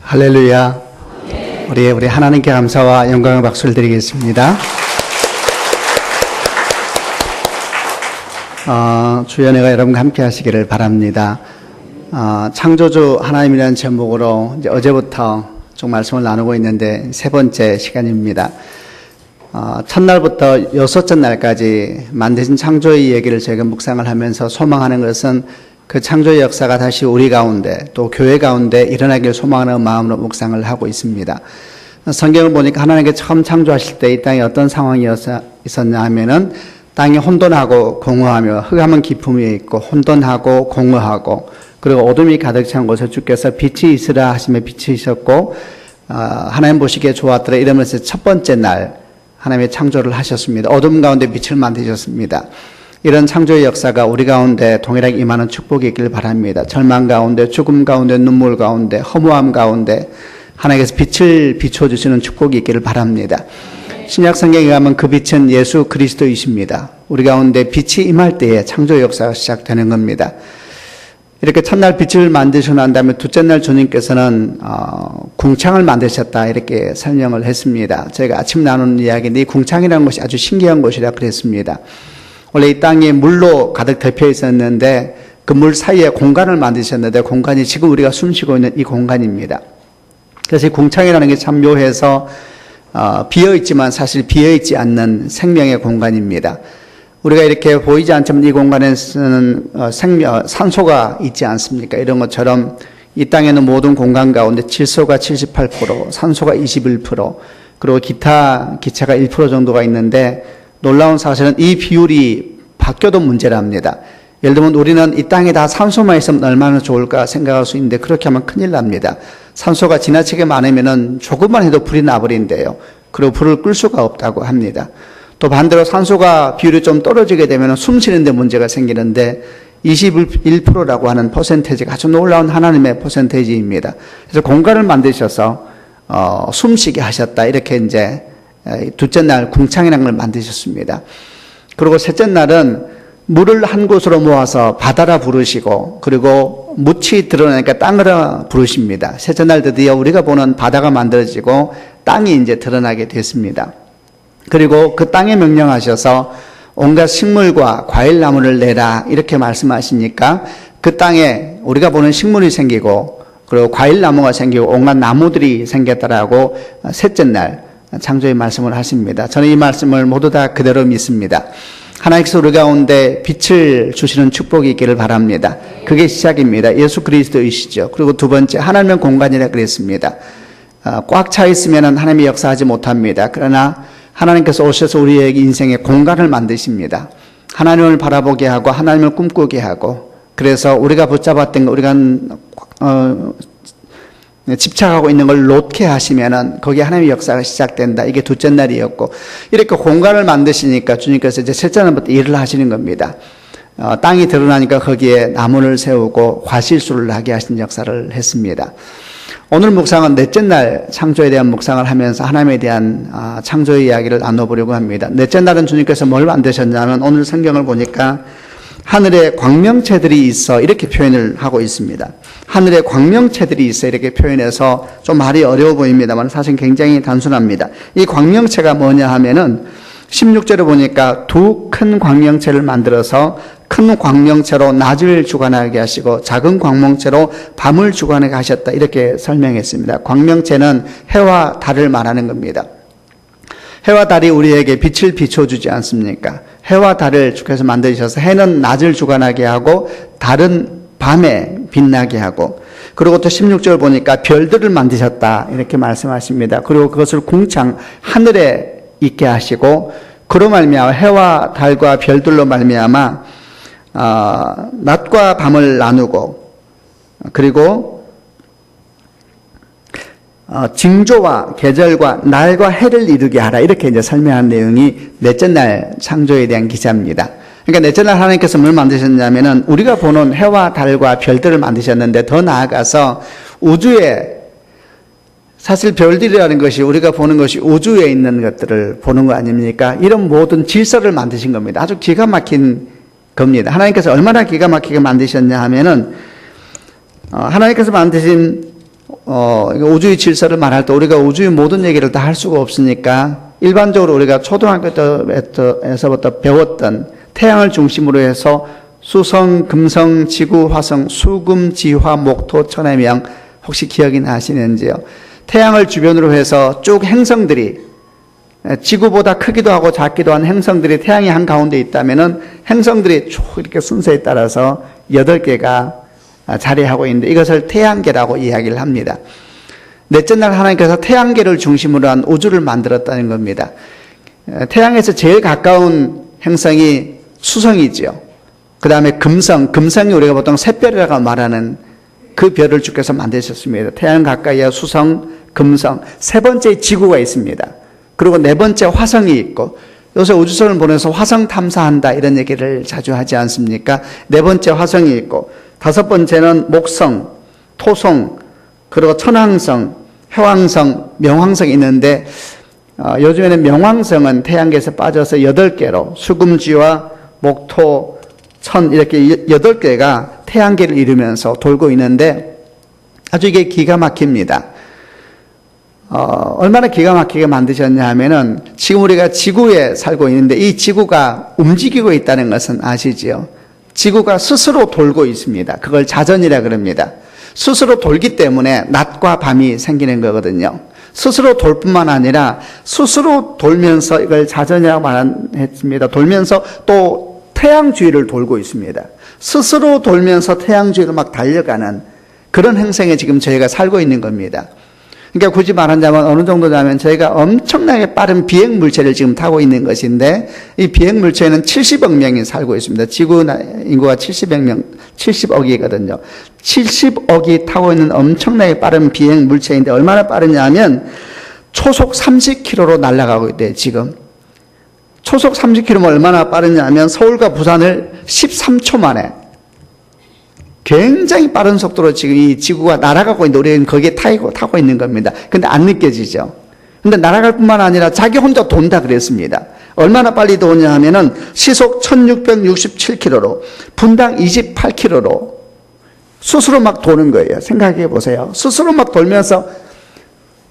할렐루야. 우리 하나님께 감사와 영광의 박수를 드리겠습니다. 주의 은혜가 여러분과 함께 하시기를 바랍니다. 창조주 하나님이라는 제목으로 이제 어제부터 좀 말씀을 나누고 있는데 세 번째 시간입니다. 첫날부터 여섯째 날까지 만드신 창조의 얘기를 저희가 묵상을 하면서 소망하는 것은 그 창조의 역사가 다시 우리 가운데 또 교회 가운데 일어나기를 소망하는 마음으로 묵상을 하고 있습니다. 성경을 보니까 하나님께 처음 창조하실 때 이 땅에 어떤 상황이 있었냐 하면은 땅이 혼돈하고 공허하며 흑암은 깊음 위에 있고 혼돈하고 공허하고 그리고 어둠이 가득 찬 곳에 주께서 빛이 있으라 하시며 빛이 있었고 하나님 보시기에 좋았더라 이러면서 첫 번째 날 하나님의 창조를 하셨습니다. 어둠 가운데 빛을 만드셨습니다. 이런 창조의 역사가 우리 가운데 동일하게 임하는 축복이 있길 바랍니다. 절망 가운데, 죽음 가운데, 눈물 가운데, 허무함 가운데 하나님께서 빛을 비춰주시는 축복이 있기를 바랍니다. 신약 성경에 가면 그 빛은 예수 그리스도이십니다. 우리 가운데 빛이 임할 때에 창조의 역사가 시작되는 겁니다. 이렇게 첫날 빛을 만드시고 난 다음에 둘째 날 주님께서는 궁창을 만드셨다 이렇게 설명을 했습니다. 저희가 아침 나누는 이야기인데 이 궁창이라는 것이 아주 신기한 것이라 그랬습니다. 원래 이 땅이 물로 가득 덮여 있었는데 그 물 사이에 공간을 만드셨는데 공간이 지금 우리가 숨쉬고 있는 이 공간입니다. 그래서 이 궁창이라는 게 참 묘해서 비어있지만 사실 비어있지 않는 생명의 공간입니다. 우리가 이렇게 보이지 않지만 이 공간에서는 산소가 있지 않습니까? 이런 것처럼 이 땅에는 모든 공간 가운데 질소가 78%, 산소가 21%, 그리고 기체가 1% 정도가 있는데 놀라운 사실은 이 비율이 바뀌어도 문제랍니다. 예를 들면 우리는 이 땅에 다 산소만 있으면 얼마나 좋을까 생각할 수 있는데 그렇게 하면 큰일 납니다. 산소가 지나치게 많으면 조금만 해도 불이 나버린대요. 그리고 불을 끌 수가 없다고 합니다. 또 반대로 산소가 비율이 좀 떨어지게 되면 숨 쉬는데 문제가 생기는데 21%라고 하는 퍼센테이지가 아주 놀라운 하나님의 퍼센테이지입니다. 그래서 공간을 만드셔서 숨쉬게 하셨다. 이렇게 이제 둘째 날 궁창이라는 걸 만드셨습니다. 그리고 셋째 날은 물을 한 곳으로 모아서 바다라 부르시고 그리고 묻이 드러나니까 땅으로 부르십니다. 셋째 날 드디어 우리가 보는 바다가 만들어지고 땅이 이제 드러나게 됐습니다. 그리고 그 땅에 명령하셔서 온갖 식물과 과일나무를 내라 이렇게 말씀하시니까 그 땅에 우리가 보는 식물이 생기고 그리고 과일나무가 생기고 온갖 나무들이 생겼다라고 셋째 날 창조의 말씀을 하십니다. 저는 이 말씀을 모두 다 그대로 믿습니다. 하나님께서 우리 가운데 빛을 주시는 축복이 있기를 바랍니다. 그게 시작입니다. 예수 그리스도이시죠. 그리고 두 번째 하나님은 공간이라 그랬습니다. 꽉 차 있으면 하나님이 역사하지 못합니다. 그러나 하나님께서 오셔서 우리의 인생에 공간을 만드십니다. 하나님을 바라보게 하고 하나님을 꿈꾸게 하고 그래서 우리가 붙잡았던 거 우리가 집착하고 있는 걸 놓게 하시면은 거기에 하나님의 역사가 시작된다. 이게 둘째 날이었고 이렇게 공간을 만드시니까 주님께서 이제 셋째 날부터 일을 하시는 겁니다. 땅이 드러나니까 거기에 나무를 세우고 과실수를 하게 하신 역사를 했습니다. 오늘 묵상은 넷째 날 창조에 대한 묵상을 하면서 하나님에 대한 창조의 이야기를 나눠보려고 합니다. 넷째 날은 주님께서 뭘 만드셨냐면 오늘 성경을 보니까 하늘에 광명체들이 있어 이렇게 표현을 하고 있습니다. 하늘에 광명체들이 있어 이렇게 표현해서 좀 말이 어려워 보입니다만 사실 굉장히 단순합니다. 이 광명체가 뭐냐 하면은 16절에 보니까 두 큰 광명체를 만들어서 큰 광명체로 낮을 주관하게 하시고 작은 광명체로 밤을 주관하게 하셨다 이렇게 설명했습니다. 광명체는 해와 달을 말하는 겁니다. 해와 달이 우리에게 빛을 비춰주지 않습니까? 해와 달을 주께서 만드셔서 해는 낮을 주관하게 하고 달은 밤에 빛나게 하고 그리고 또 16절 보니까 별들을 만드셨다 이렇게 말씀하십니다. 그리고 그것을 궁창 하늘에 있게 하시고 그로 말미암아 해와 달과 별들로 말미암아 낮과 밤을 나누고 그리고 징조와 계절과 날과 해를 이루게 하라 이렇게 이제 설명한 내용이 넷째 날 창조에 대한 기사입니다. 그러니까 넷째 날 하나님께서 뭘 만드셨냐면은 우리가 보는 해와 달과 별들을 만드셨는데 더 나아가서 우주에 사실 별들이라는 것이 우리가 보는 것이 우주에 있는 것들을 보는 거 아닙니까? 이런 모든 질서를 만드신 겁니다. 아주 기가 막힌 겁니다. 하나님께서 얼마나 기가 막히게 만드셨냐 하면은 하나님께서 만드신 우주의 질서를 말할 때 우리가 우주의 모든 얘기를 다 할 수가 없으니까 일반적으로 우리가 초등학교 때에서부터 배웠던 태양을 중심으로 해서 수성, 금성, 지구, 화성, 수금, 지화, 목토, 천해명 혹시 기억이 나시는지요? 태양을 주변으로 해서 쭉 행성들이 지구보다 크기도 하고 작기도 한 행성들이 태양의 한가운데 있다면은 행성들이 쭉 이렇게 순서에 따라서 8개가 자리하고 있는데 이것을 태양계라고 이야기를 합니다. 넷째 날 하나님께서 태양계를 중심으로 한 우주를 만들었다는 겁니다. 태양에서 제일 가까운 행성이 수성이죠. 그 다음에 금성이 우리가 보통 샛별이라고 말하는 그 별을 주께서 만드셨습니다. 태양 가까이에 수성, 금성, 세 번째 지구가 있습니다. 그리고 네 번째 화성이 있고, 요새 우주선을 보내서 화성 탐사한다 이런 얘기를 자주 하지 않습니까? 네 번째 화성이 있고, 다섯 번째는 목성, 토성, 그리고 천왕성, 해왕성, 명왕성이 있는데 요즘에는 명왕성은 태양계에서 빠져서 8개로 수금지와 목토, 천 이렇게 8개가 태양계를 이루면서 돌고 있는데 아주 이게 기가 막힙니다. 얼마나 기가 막히게 만드셨냐 하면은 지금 우리가 지구에 살고 있는데 이 지구가 움직이고 있다는 것은 아시지요? 지구가 스스로 돌고 있습니다. 그걸 자전이라 그럽니다. 스스로 돌기 때문에 낮과 밤이 생기는 거거든요. 스스로 돌 뿐만 아니라 스스로 돌면서 이걸 자전이라고 말했습니다. 돌면서 또 태양 주위를 돌고 있습니다. 스스로 돌면서 태양 주위를 막 달려가는 그런 행성에 지금 저희가 살고 있는 겁니다. 그러니까 굳이 말하자면 어느 정도냐면 저희가 엄청나게 빠른 비행 물체를 지금 타고 있는 것인데 이 비행 물체에는 70억 명이 살고 있습니다. 지구 인구가 70억이거든요. 70억이 타고 있는 엄청나게 빠른 비행 물체인데 얼마나 빠르냐면 초속 30km로 날아가고 있대요, 지금. 초속 30km면 얼마나 빠르냐면 서울과 부산을 13초 만에 굉장히 빠른 속도로 지금 이 지구가 날아가고 있는데 우리는 거기에 타고 있는 겁니다. 근데 안 느껴지죠. 근데 날아갈 뿐만 아니라 자기 혼자 돈다 그랬습니다. 얼마나 빨리 도냐 하면은 시속 1667km로 분당 28km로 스스로 막 도는 거예요. 생각해 보세요. 스스로 막 돌면서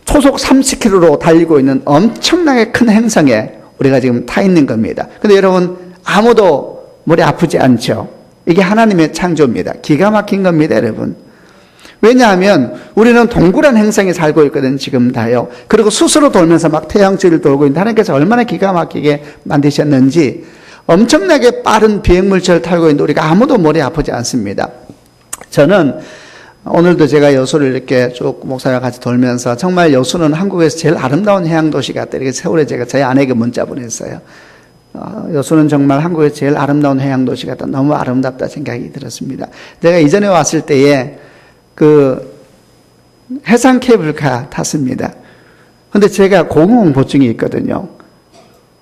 초속 30km로 달리고 있는 엄청나게 큰 행성에 우리가 지금 타 있는 겁니다. 근데 여러분 아무도 머리 아프지 않죠? 이게 하나님의 창조입니다. 기가 막힌 겁니다, 여러분. 왜냐하면 우리는 동그란 행성에 살고 있거든, 지금 다요. 그리고 스스로 돌면서 막 태양주위를 돌고 있는데 하나님께서 얼마나 기가 막히게 만드셨는지 엄청나게 빠른 비행물체를 타고 있는데 우리가 아무도 머리 아프지 않습니다. 저는 오늘도 제가 여수를 이렇게 쭉 목사와 같이 돌면서 정말 여수는 한국에서 제일 아름다운 해양도시 같다. 이렇게 세월에 제가 저희 아내에게 문자 보냈어요. 여수는 정말 한국에서 제일 아름다운 해양도시 같다. 너무 아름답다 생각이 들었습니다. 제가 이전에 왔을 때에 그 해상 케이블카 탔습니다. 근데 제가 고공포증이 있거든요.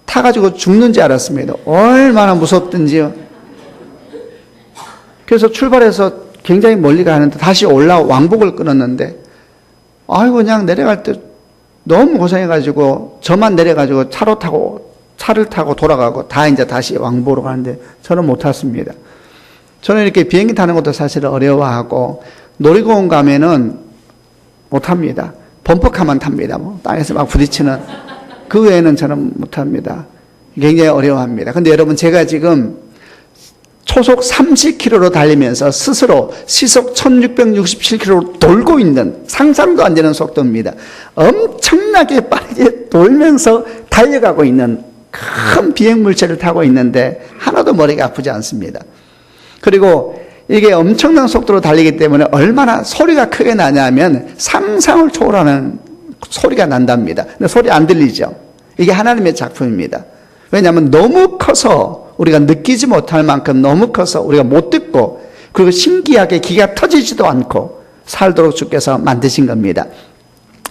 타가지고 죽는 줄 알았습니다. 얼마나 무섭든지요. 그래서 출발해서 굉장히 멀리 가는데 다시 왕복을 끊었는데 아이고 그냥 내려갈 때 너무 고생해가지고 저만 내려가지고 차를 타고 돌아가고 다 이제 다시 왕복으로 가는데 저는 못 탔습니다. 저는 이렇게 비행기 타는 것도 사실 어려워하고 놀이공원 가면은 못 탑니다. 범퍼카만 탑니다. 뭐 땅에서 막 부딪히는 그 외에는 저는 못 탑니다. 굉장히 어려워합니다. 근데 여러분 제가 지금 초속 30km로 달리면서 스스로 시속 1667km로 돌고 있는 상상도 안 되는 속도입니다. 엄청나게 빠르게 돌면서 달려가고 있는 큰 비행물체를 타고 있는데 하나도 머리가 아프지 않습니다. 그리고 이게 엄청난 속도로 달리기 때문에 얼마나 소리가 크게 나냐면 상상을 초월하는 소리가 난답니다. 근데 소리 안 들리죠? 이게 하나님의 작품입니다. 왜냐하면 너무 커서 우리가 느끼지 못할 만큼 너무 커서 우리가 못 듣고 그리고 신기하게 기가 터지지도 않고 살도록 주께서 만드신 겁니다.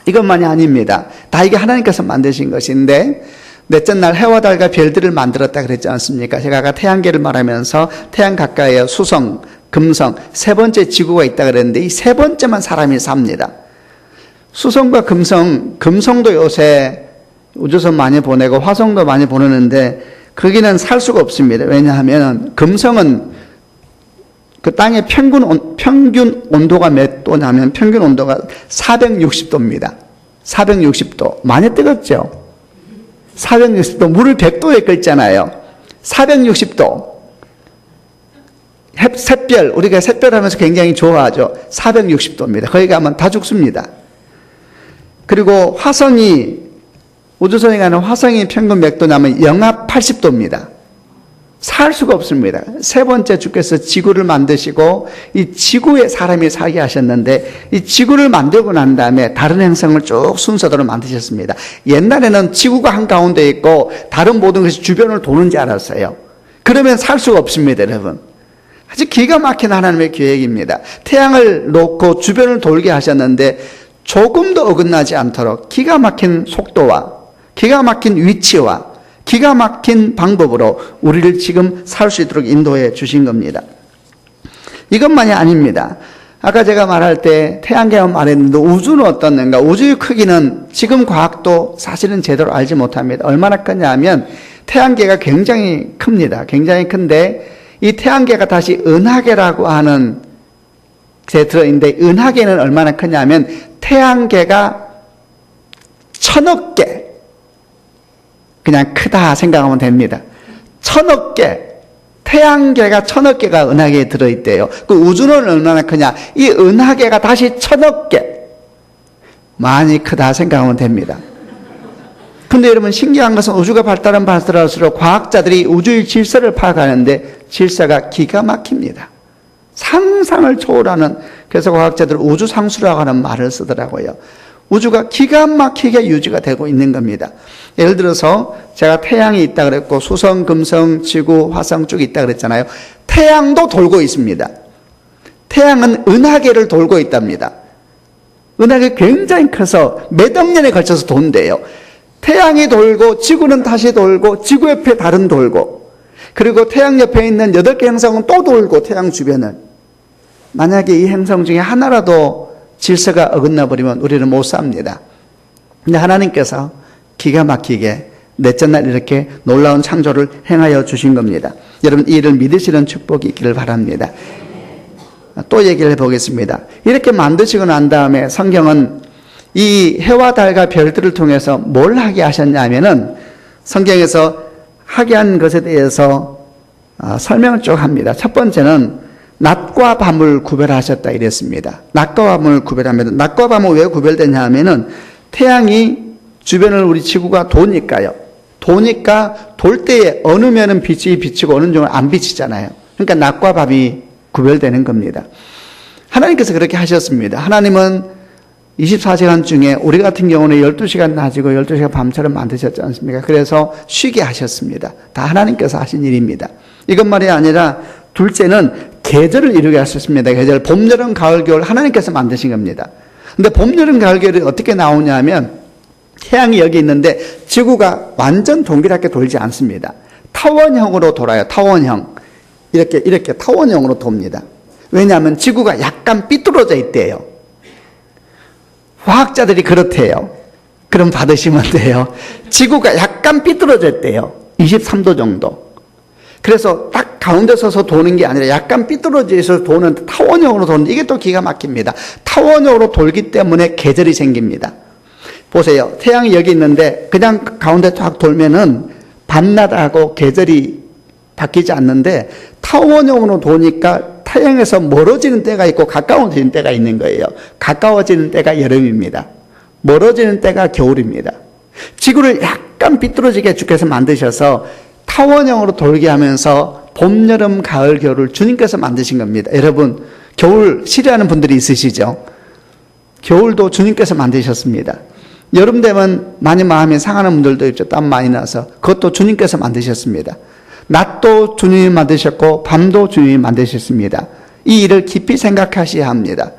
이것만이 아닙니다. 다 이게 하나님께서 만드신 것인데 넷째 날 해와 달과 별들을 만들었다 그랬지 않습니까? 제가 아까 태양계를 말하면서 태양 가까이에 수성, 금성, 세 번째 지구가 있다 그랬는데 이 세 번째만 사람이 삽니다. 수성과 금성도 요새 우주선 많이 보내고 화성도 많이 보내는데 거기는 살 수가 없습니다. 왜냐하면 금성은 그 땅의 평균 온도가 몇 도냐면 평균 온도가 460도입니다. 460도. 많이 뜨겁죠? 460도. 물을 100도에 끓잖아요. 460도. 샛별, 우리가 샛별 하면서 굉장히 좋아하죠. 460도입니다. 거기 가면 다 죽습니다. 그리고 화성이, 우주선에 가는 화성이 평균 몇 도냐면 영하 80도입니다. 살 수가 없습니다. 세 번째 주께서 지구를 만드시고 이 지구에 사람이 살게 하셨는데 이 지구를 만들고 난 다음에 다른 행성을 쭉 순서대로 만드셨습니다. 옛날에는 지구가 한가운데 있고 다른 모든 것이 주변을 도는지 알았어요. 그러면 살 수가 없습니다, 여러분. 아주 기가 막힌 하나님의 계획입니다. 태양을 놓고 주변을 돌게 하셨는데 조금도 어긋나지 않도록 기가 막힌 속도와 기가 막힌 위치와 기가 막힌 방법으로 우리를 지금 살 수 있도록 인도해 주신 겁니다. 이것만이 아닙니다. 아까 제가 말할 때 태양계만 말했는데 우주는 어떻는가? 우주의 크기는 지금 과학도 사실은 제대로 알지 못합니다. 얼마나 크냐면 태양계가 굉장히 큽니다. 굉장히 큰데 이 태양계가 다시 은하계라고 하는 게 들어있는데 은하계는 얼마나 크냐면 태양계가 1000억 개 그냥 크다 생각하면 됩니다. 1000억 개, 태양계가 1000억 개가 은하계에 들어있대요. 그 우주는 얼마나 크냐? 이 은하계가 다시 1000억 개. 많이 크다 생각하면 됩니다. 근데 여러분 신기한 것은 우주가 발달하면 발달할수록 과학자들이 우주의 질서를 파악하는데 질서가 기가 막힙니다. 상상을 초월하는, 그래서 과학자들은 우주상수라고 하는 말을 쓰더라고요. 우주가 기가 막히게 유지가 되고 있는 겁니다. 예를 들어서 제가 태양이 있다 그랬고 수성, 금성, 지구, 화성 쭉 있다 그랬잖아요. 태양도 돌고 있습니다. 태양은 은하계를 돌고 있답니다. 은하계 굉장히 커서 몇억 년에 걸쳐서 돈대요. 태양이 돌고 지구는 다시 돌고 지구 옆에 달은 돌고 그리고 태양 옆에 있는 8개 행성은 또 돌고 태양 주변을. 만약에 이 행성 중에 하나라도 질서가 어긋나 버리면 우리는 못 삽니다. 근데 하나님께서 기가 막히게 넷째 날 이렇게 놀라운 창조를 행하여 주신 겁니다. 여러분 이 일을 믿으시는 축복이 있기를 바랍니다. 또 얘기를 해보겠습니다. 이렇게 만드시고 난 다음에 성경은 이 해와 달과 별들을 통해서 뭘 하게 하셨냐면은 성경에서 하게 한 것에 대해서 설명을 쭉 합니다. 첫 번째는 낮과 밤을 구별하셨다 이랬습니다. 낮과 밤을 구별합니다. 낮과 밤은 왜 구별되냐 하면은 태양이 주변을 우리 지구가 도니까요. 도니까 돌 때에 어느 면은 빛이 비치고 어느 쪽은 안 비치잖아요. 그러니까 낮과 밤이 구별되는 겁니다. 하나님께서 그렇게 하셨습니다. 하나님은 24시간 중에 우리 같은 경우는 12시간 낮이고 12시간 밤처럼 만드셨지 않습니까? 그래서 쉬게 하셨습니다. 다 하나님께서 하신 일입니다. 이것만이 아니라 둘째는 계절을 이루게 하셨습니다. 계절, 봄, 여름, 가을, 겨울 하나님께서 만드신 겁니다. 근데 봄, 여름, 가을, 겨울이 어떻게 나오냐 하면 태양이 여기 있는데 지구가 완전 동그랗게 돌지 않습니다. 타원형으로 돌아요. 타원형. 이렇게 타원형으로 돕니다. 왜냐하면 지구가 약간 삐뚤어져 있대요. 과학자들이 그렇대요. 그럼 받으시면 돼요. 지구가 약간 삐뚤어져 있대요. 23도 정도. 그래서 딱 가운데 서서 도는 게 아니라 약간 삐뚤어져서 도는 타원형으로 도는, 이게 또 기가 막힙니다. 타원형으로 돌기 때문에 계절이 생깁니다. 보세요. 태양이 여기 있는데 그냥 가운데 쫙 돌면은 밤낮하고 계절이 바뀌지 않는데 타원형으로 도니까 태양에서 멀어지는 때가 있고 가까워지는 때가 있는 거예요. 가까워지는 때가 여름입니다. 멀어지는 때가 겨울입니다. 지구를 약간 삐뚤어지게 주께서 만드셔서 타원형으로 돌게 하면서 봄, 여름, 가을, 겨울을 주님께서 만드신 겁니다. 여러분, 겨울 싫어하는 분들이 있으시죠? 겨울도 주님께서 만드셨습니다. 여름 되면 많이 마음이 상하는 분들도 있죠. 땀 많이 나서. 그것도 주님께서 만드셨습니다. 낮도 주님이 만드셨고 밤도 주님이 만드셨습니다. 이 일을 깊이 생각하셔야 합니다.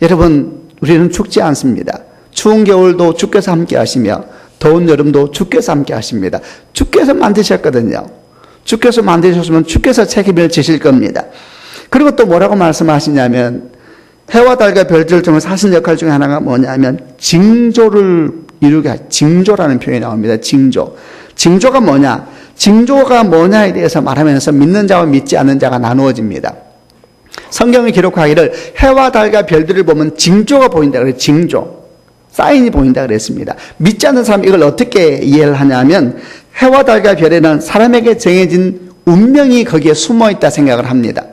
여러분, 우리는 죽지 않습니다. 추운 겨울도 주께서 함께 하시며 더운 여름도 주께서 함께 하십니다. 주께서 만드셨거든요. 주께서 만드셨으면 주께서 책임을 지실 겁니다. 그리고 또 뭐라고 말씀하시냐면 해와 달과 별들을 통해서 하신 역할 중에 하나가 뭐냐면 징조를 이루게, 징조라는 표현이 나옵니다. 징조. 징조가 뭐냐? 징조가 뭐냐에 대해서 말하면서 믿는 자와 믿지 않는 자가 나누어집니다. 성경이 기록하기를 해와 달과 별들을 보면 징조가 보인다 그래요. 징조. 사인이 보인다 그랬습니다. 믿지 않는 사람이 이걸 어떻게 이해를 하냐면 해와 달과 별에는 사람에게 정해진 운명이 거기에 숨어 있다 생각을 합니다.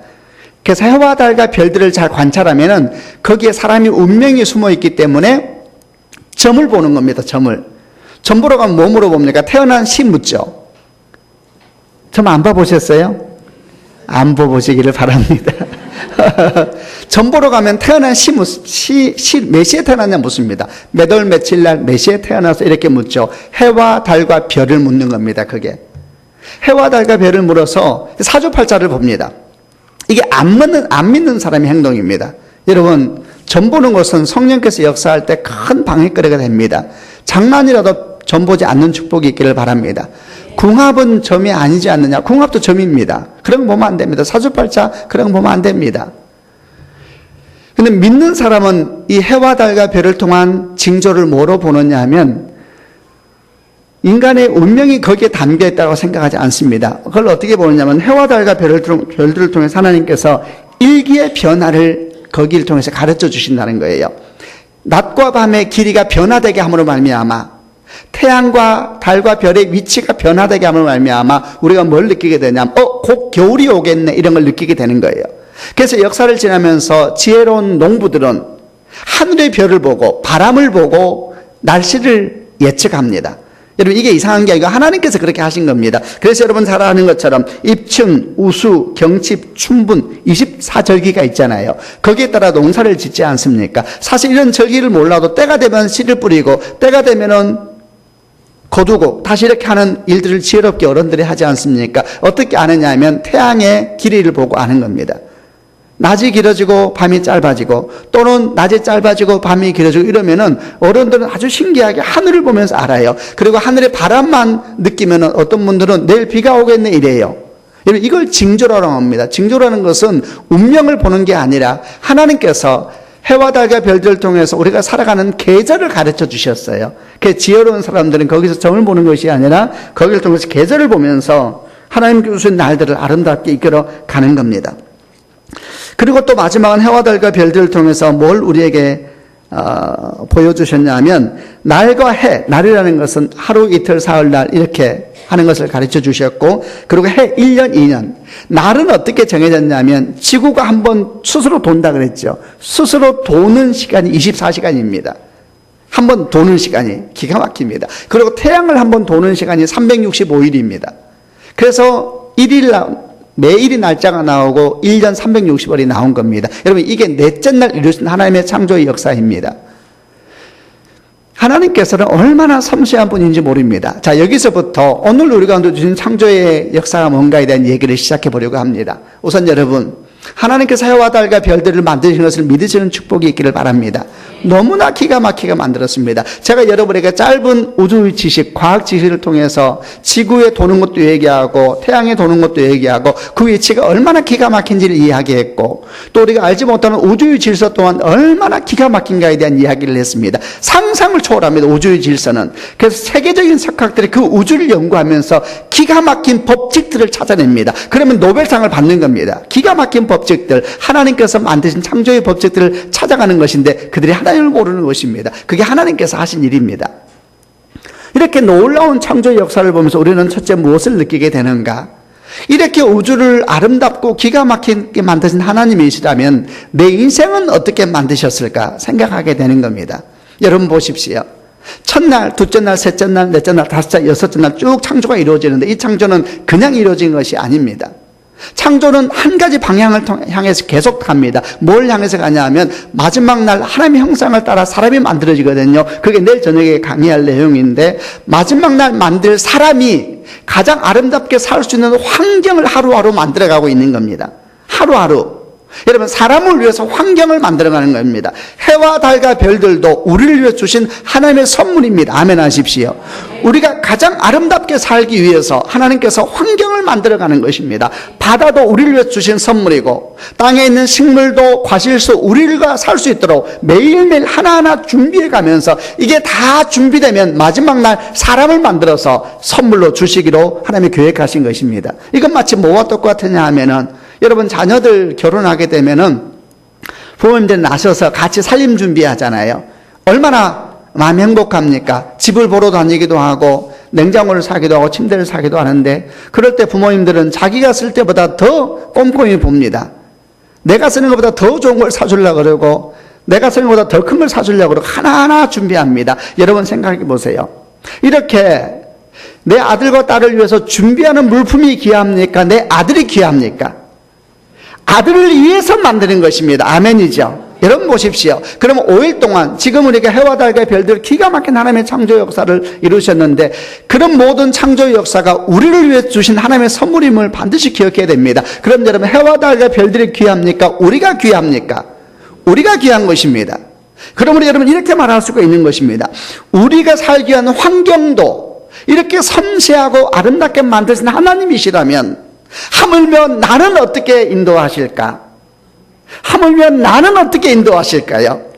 그래서 해와 달과 별들을 잘 관찰하면은 거기에 사람이 운명이 숨어 있기 때문에 점을 보는 겁니다. 점을. 점 보러 가면 몸으로 봅니까? 태어난 시 묻죠. 점 안 봐보셨어요? 안 봐보시기를 바랍니다. 점 보러 가면 태어난 몇 시에 태어났냐 묻습니다. 몇 월 며칠 날 몇 시에 태어나서 이렇게 묻죠. 해와 달과 별을 묻는 겁니다. 그게. 해와 달과 별을 물어서 사주팔자를 봅니다. 이게 안 믿는 사람의 행동입니다. 여러분, 점 보는 것은 성령께서 역사할 때 큰 방해거리가 됩니다. 장난이라도 점 보지 않는 축복이 있기를 바랍니다. 궁합은 점이 아니지 않느냐? 궁합도 점입니다. 그런 거 보면 안 됩니다. 사주팔자 그런 거 보면 안 됩니다. 근데 믿는 사람은 이 해와 달과 별을 통한 징조를 뭐로 보느냐 하면 인간의 운명이 거기에 담겨 있다고 생각하지 않습니다. 그걸 어떻게 보느냐면 해와 달과 별들을 통해서 하나님께서 일기의 변화를 거기를 통해서 가르쳐 주신다는 거예요. 낮과 밤의 길이가 변화되게 함으로 말미암아 태양과 달과 별의 위치가 변화되게 함으로 말미암아 우리가 뭘 느끼게 되냐면 곧 겨울이 오겠네 이런 걸 느끼게 되는 거예요. 그래서 역사를 지나면서 지혜로운 농부들은 하늘의 별을 보고 바람을 보고 날씨를 예측합니다. 여러분 이게 이상한 게 아니고 하나님께서 그렇게 하신 겁니다. 그래서 여러분 잘 아는 것처럼 입춘, 우수, 경칩, 춘분 24절기가 있잖아요. 거기에 따라 농사를 짓지 않습니까? 사실 이런 절기를 몰라도 때가 되면 씨를 뿌리고 때가 되면은 거두고 다시 이렇게 하는 일들을 지혜롭게 어른들이 하지 않습니까? 어떻게 아느냐 하면 태양의 길이를 보고 아는 겁니다. 낮이 길어지고 밤이 짧아지고 또는 낮이 짧아지고 밤이 길어지고 이러면은 어른들은 아주 신기하게 하늘을 보면서 알아요. 그리고 하늘의 바람만 느끼면은 어떤 분들은 내일 비가 오겠네 이래요. 이걸 징조라고 합니다. 징조라는 것은 운명을 보는 게 아니라 하나님께서 해와 달과 별들을 통해서 우리가 살아가는 계절을 가르쳐 주셨어요. 그 지혜로운 사람들은 거기서 점을 보는 것이 아니라 거기를 통해서 계절을 보면서 하나님께서 주신 날들을 아름답게 이끌어 가는 겁니다. 그리고 또 마지막은 해와 달과 별들을 통해서 뭘 우리에게 보여주셨냐 하면 날과 해, 날이라는 것은 하루 이틀 사흘날 이렇게 하는 것을 가르쳐 주셨고 그리고 해 1년 2년 날은 어떻게 정해졌냐면 지구가 한번 스스로 돈다 그랬죠. 스스로 도는 시간이 24시간입니다. 한번 도는 시간이 기가 막힙니다. 그리고 태양을 한번 도는 시간이 365일입니다. 그래서 매일이 날짜가 나오고 1년 360월이 나온 겁니다. 여러분 이게 넷째 날 이루신 하나님의 창조의 역사입니다. 하나님께서는 얼마나 섬세한 분인지 모릅니다. 자, 여기서부터 오늘 우리가 주신 창조의 역사가 뭔가에 대한 얘기를 시작해 보려고 합니다. 우선 여러분, 하나님께서 해와 달과 별들을 만드신 것을 믿으시는 축복이 있기를 바랍니다. 너무나 기가 막히게 만들었습니다. 제가 여러분에게 짧은 우주 지식, 과학 지식을 통해서 지구에 도는 것도 얘기하고 태양에 도는 것도 얘기하고 그 위치가 얼마나 기가 막힌지를 이야기했고 또 우리가 알지 못하는 우주의 질서 또한 얼마나 기가 막힌가에 대한 이야기를 했습니다. 상상을 초월합니다. 우주의 질서는. 그래서 세계적인 석학들이 그 우주를 연구하면서 기가 막힌 법칙들을 찾아냅니다. 그러면 노벨상을 받는 겁니다. 기가 막힌 법칙들, 하나님께서 만드신 창조의 법칙들을 찾아가는 것인데 그들이 하나님을 모르는 것입니다. 그게 하나님께서 하신 일입니다. 이렇게 놀라운 창조의 역사를 보면서 우리는 첫째 무엇을 느끼게 되는가? 이렇게 우주를 아름답고 기가 막히게 만드신 하나님이시라면 내 인생은 어떻게 만드셨을까 생각하게 되는 겁니다. 여러분 보십시오. 첫날, 둘째 날, 셋째 날, 넷째 날, 다섯째 날, 여섯째 날 쭉 창조가 이루어지는데 이 창조는 그냥 이루어진 것이 아닙니다. 창조는 한 가지 방향을 향해서 계속 갑니다. 뭘 향해서 가냐 하면 마지막 날 하나님의 형상을 따라 사람이 만들어지거든요. 그게 내일 저녁에 강의할 내용인데 마지막 날 만들 사람이 가장 아름답게 살 수 있는 환경을 하루하루 만들어가고 있는 겁니다. 하루하루. 여러분 사람을 위해서 환경을 만들어가는 겁니다. 해와 달과 별들도 우리를 위해 주신 하나님의 선물입니다. 아멘 하십시오. 우리가 가장 아름답게 살기 위해서 하나님께서 환경을 만들어가는 것입니다. 바다도 우리를 위해 주신 선물이고 땅에 있는 식물도 과실수 우리가 살 수 있도록 매일매일 하나하나 준비해가면서 이게 다 준비되면 마지막 날 사람을 만들어서 선물로 주시기로 하나님이 계획하신 것입니다. 이건 마치 뭐와 똑같으냐 하면은 여러분 자녀들 결혼하게 되면은 부모님들 나서서 같이 살림 준비하잖아요. 얼마나 마음 행복합니까? 집을 보러 다니기도 하고 냉장고를 사기도 하고 침대를 사기도 하는데, 그럴 때 부모님들은 자기가 쓸 때보다 더 꼼꼼히 봅니다. 내가 쓰는 것보다 더 좋은 걸 사주려고 그러고 내가 쓰는 것보다 더 큰 걸 사주려고 그러고 하나하나 준비합니다. 여러분 생각해 보세요. 이렇게 내 아들과 딸을 위해서 준비하는 물품이 귀합니까? 내 아들이 귀합니까? 아들을 위해서 만드는 것입니다. 아멘이죠. 여러분 보십시오. 그럼 5일 동안 지금 우리가 해와 달과 별들 기가 막힌 하나님의 창조 역사를 이루셨는데, 그런 모든 창조 역사가 우리를 위해 주신 하나님의 선물임을 반드시 기억해야 됩니다. 그럼 여러분, 해와 달과 별들이 귀합니까? 우리가 귀합니까? 우리가 귀한 것입니다. 그러므로 여러분 이렇게 말할 수가 있는 것입니다. 우리가 살기 위한 환경도 이렇게 섬세하고 아름답게 만드신 하나님이시라면 하물며 나는 어떻게 인도하실까? 하물며 나는 어떻게 인도하실까요?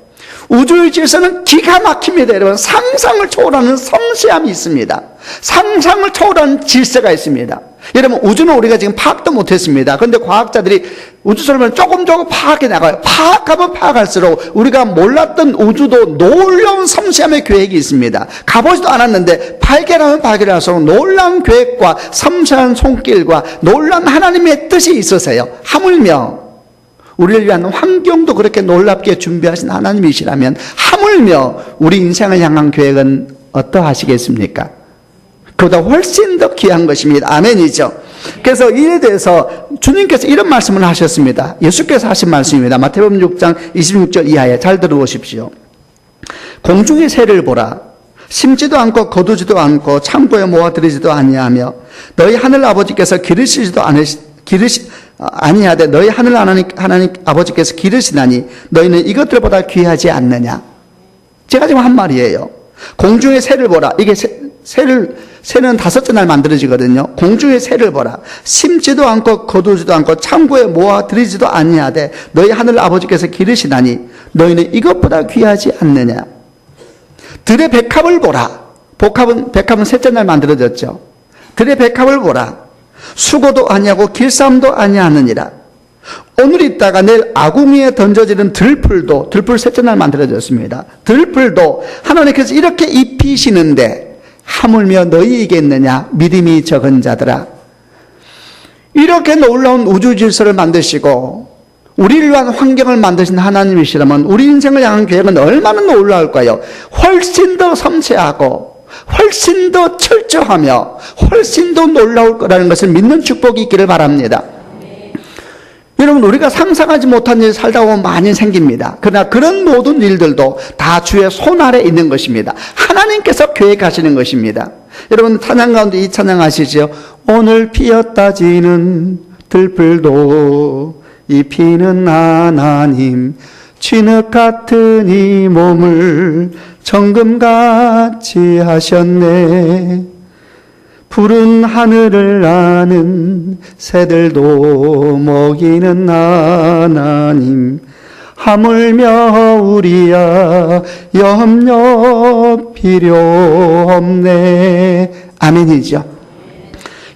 우주의 질서는 기가 막힙니다. 여러분, 상상을 초월하는 섬세함이 있습니다. 상상을 초월하는 질서가 있습니다. 여러분, 우주는 우리가 지금 파악도 못했습니다. 그런데 과학자들이 우주선을 조금 파악해 나가요. 파악하면 파악할수록 우리가 몰랐던 우주도 놀라운 섬세함의 계획이 있습니다. 가보지도 않았는데 발견하면 발견할수록 놀라운 계획과 섬세한 손길과 놀라운 하나님의 뜻이 있으세요. 하물며 우리를 위한 환경도 그렇게 놀랍게 준비하신 하나님이시라면 하물며 우리 인생을 향한 계획은 어떠하시겠습니까? 그보다 훨씬 더 귀한 것입니다. 아멘이죠. 그래서 이에 대해서 주님께서 이런 말씀을 하셨습니다. 예수께서 하신 말씀입니다. 마태복음 6장 26절 이하에 잘 들어보십시오. 공중의 새를 보라. 심지도 않고 거두지도 않고 창고에 모아들이지도 아니하며 너희 하늘 아버지께서 아니하되 너희 하늘 하나님 아버지께서 기르시나니 너희는 이것들보다 귀하지 않느냐. 제가 지금 한 말이에요. 공중의 새를 보라. 이게 새는 5째 날 만들어지거든요. 공중의 새를 보라. 심지도 않고 거두지도 않고 창고에 모아들이지도 아니하되 너희 하늘 아버지께서 기르시나니 너희는 이것보다 귀하지 않느냐. 들의 백합을 보라. 백합은 3째 날 만들어졌죠. 들의 백합을 보라. 수고도 아니하고 길쌈도 아니하느니라. 오늘 있다가 내일 아궁이에 던져지는 들풀 3째 날 만들어졌습니다. 들풀도 하나님께서 이렇게 입히시는데 하물며 너희이겠느냐 믿음이 적은 자들아. 이렇게 놀라운 우주 질서를 만드시고 우리를 위한 환경을 만드신 하나님이시라면 우리 인생을 향한 계획은 얼마나 놀라울까요? 훨씬 더 섬세하고 훨씬 더 철저하며 훨씬 더 놀라울 거라는 것을 믿는 축복이 있기를 바랍니다. 여러분, 우리가 상상하지 못한 일이 살다 보면 많이 생깁니다. 그러나 그런 모든 일들도 다 주의 손 아래 있는 것입니다. 하나님께서 계획하시는 것입니다. 여러분, 찬양 가운데 이 찬양 아시죠? 오늘 피었다 지는 들풀도 입히는 하나님, 진흙 같은 이 몸을 정금같이 하셨네. 푸른 하늘을 나는 새들도 먹이는 하나님, 하물며 우리야 염려 필요 없네. 아멘이죠.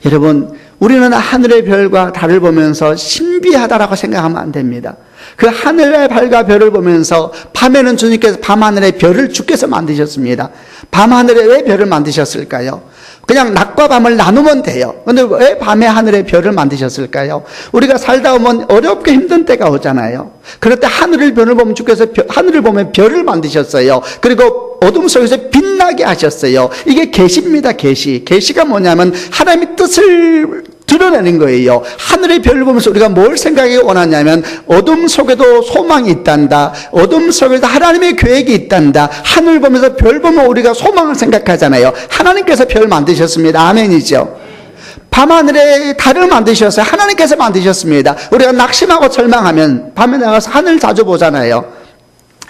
여러분, 우리는 하늘의 별과 달을 보면서 신비하다라고 생각하면 안 됩니다. 그 하늘의 별과 별을 보면서 밤에는 주님께서 밤하늘의 별을 주께서 만드셨습니다. 밤하늘에 왜 별을 만드셨을까요? 그냥 낮과 밤을 나누면 돼요. 그런데 왜 밤에 하늘의 별을 만드셨을까요? 우리가 살다 보면 어렵게 힘든 때가 오잖아요. 그럴 때 하늘을 별을 보면 주께서 하늘을 보면 별을 만드셨어요. 그리고 어둠 속에서 빛나게 하셨어요. 이게 계시입니다. 계시가 뭐냐면 하나님의 뜻을 드러내는 거예요. 하늘의 별을 보면서 우리가 뭘 생각하기 원하냐면 어둠 속에도 소망이 있단다. 어둠 속에도 하나님의 계획이 있단다. 하늘 보면서 별 보면 우리가 소망을 생각하잖아요. 하나님께서 별 만드셨습니다. 아멘이죠. 밤하늘에 달을 만드셨어요. 하나님께서 만드셨습니다. 우리가 낙심하고 절망하면 밤에 나가서 하늘 자주 보잖아요.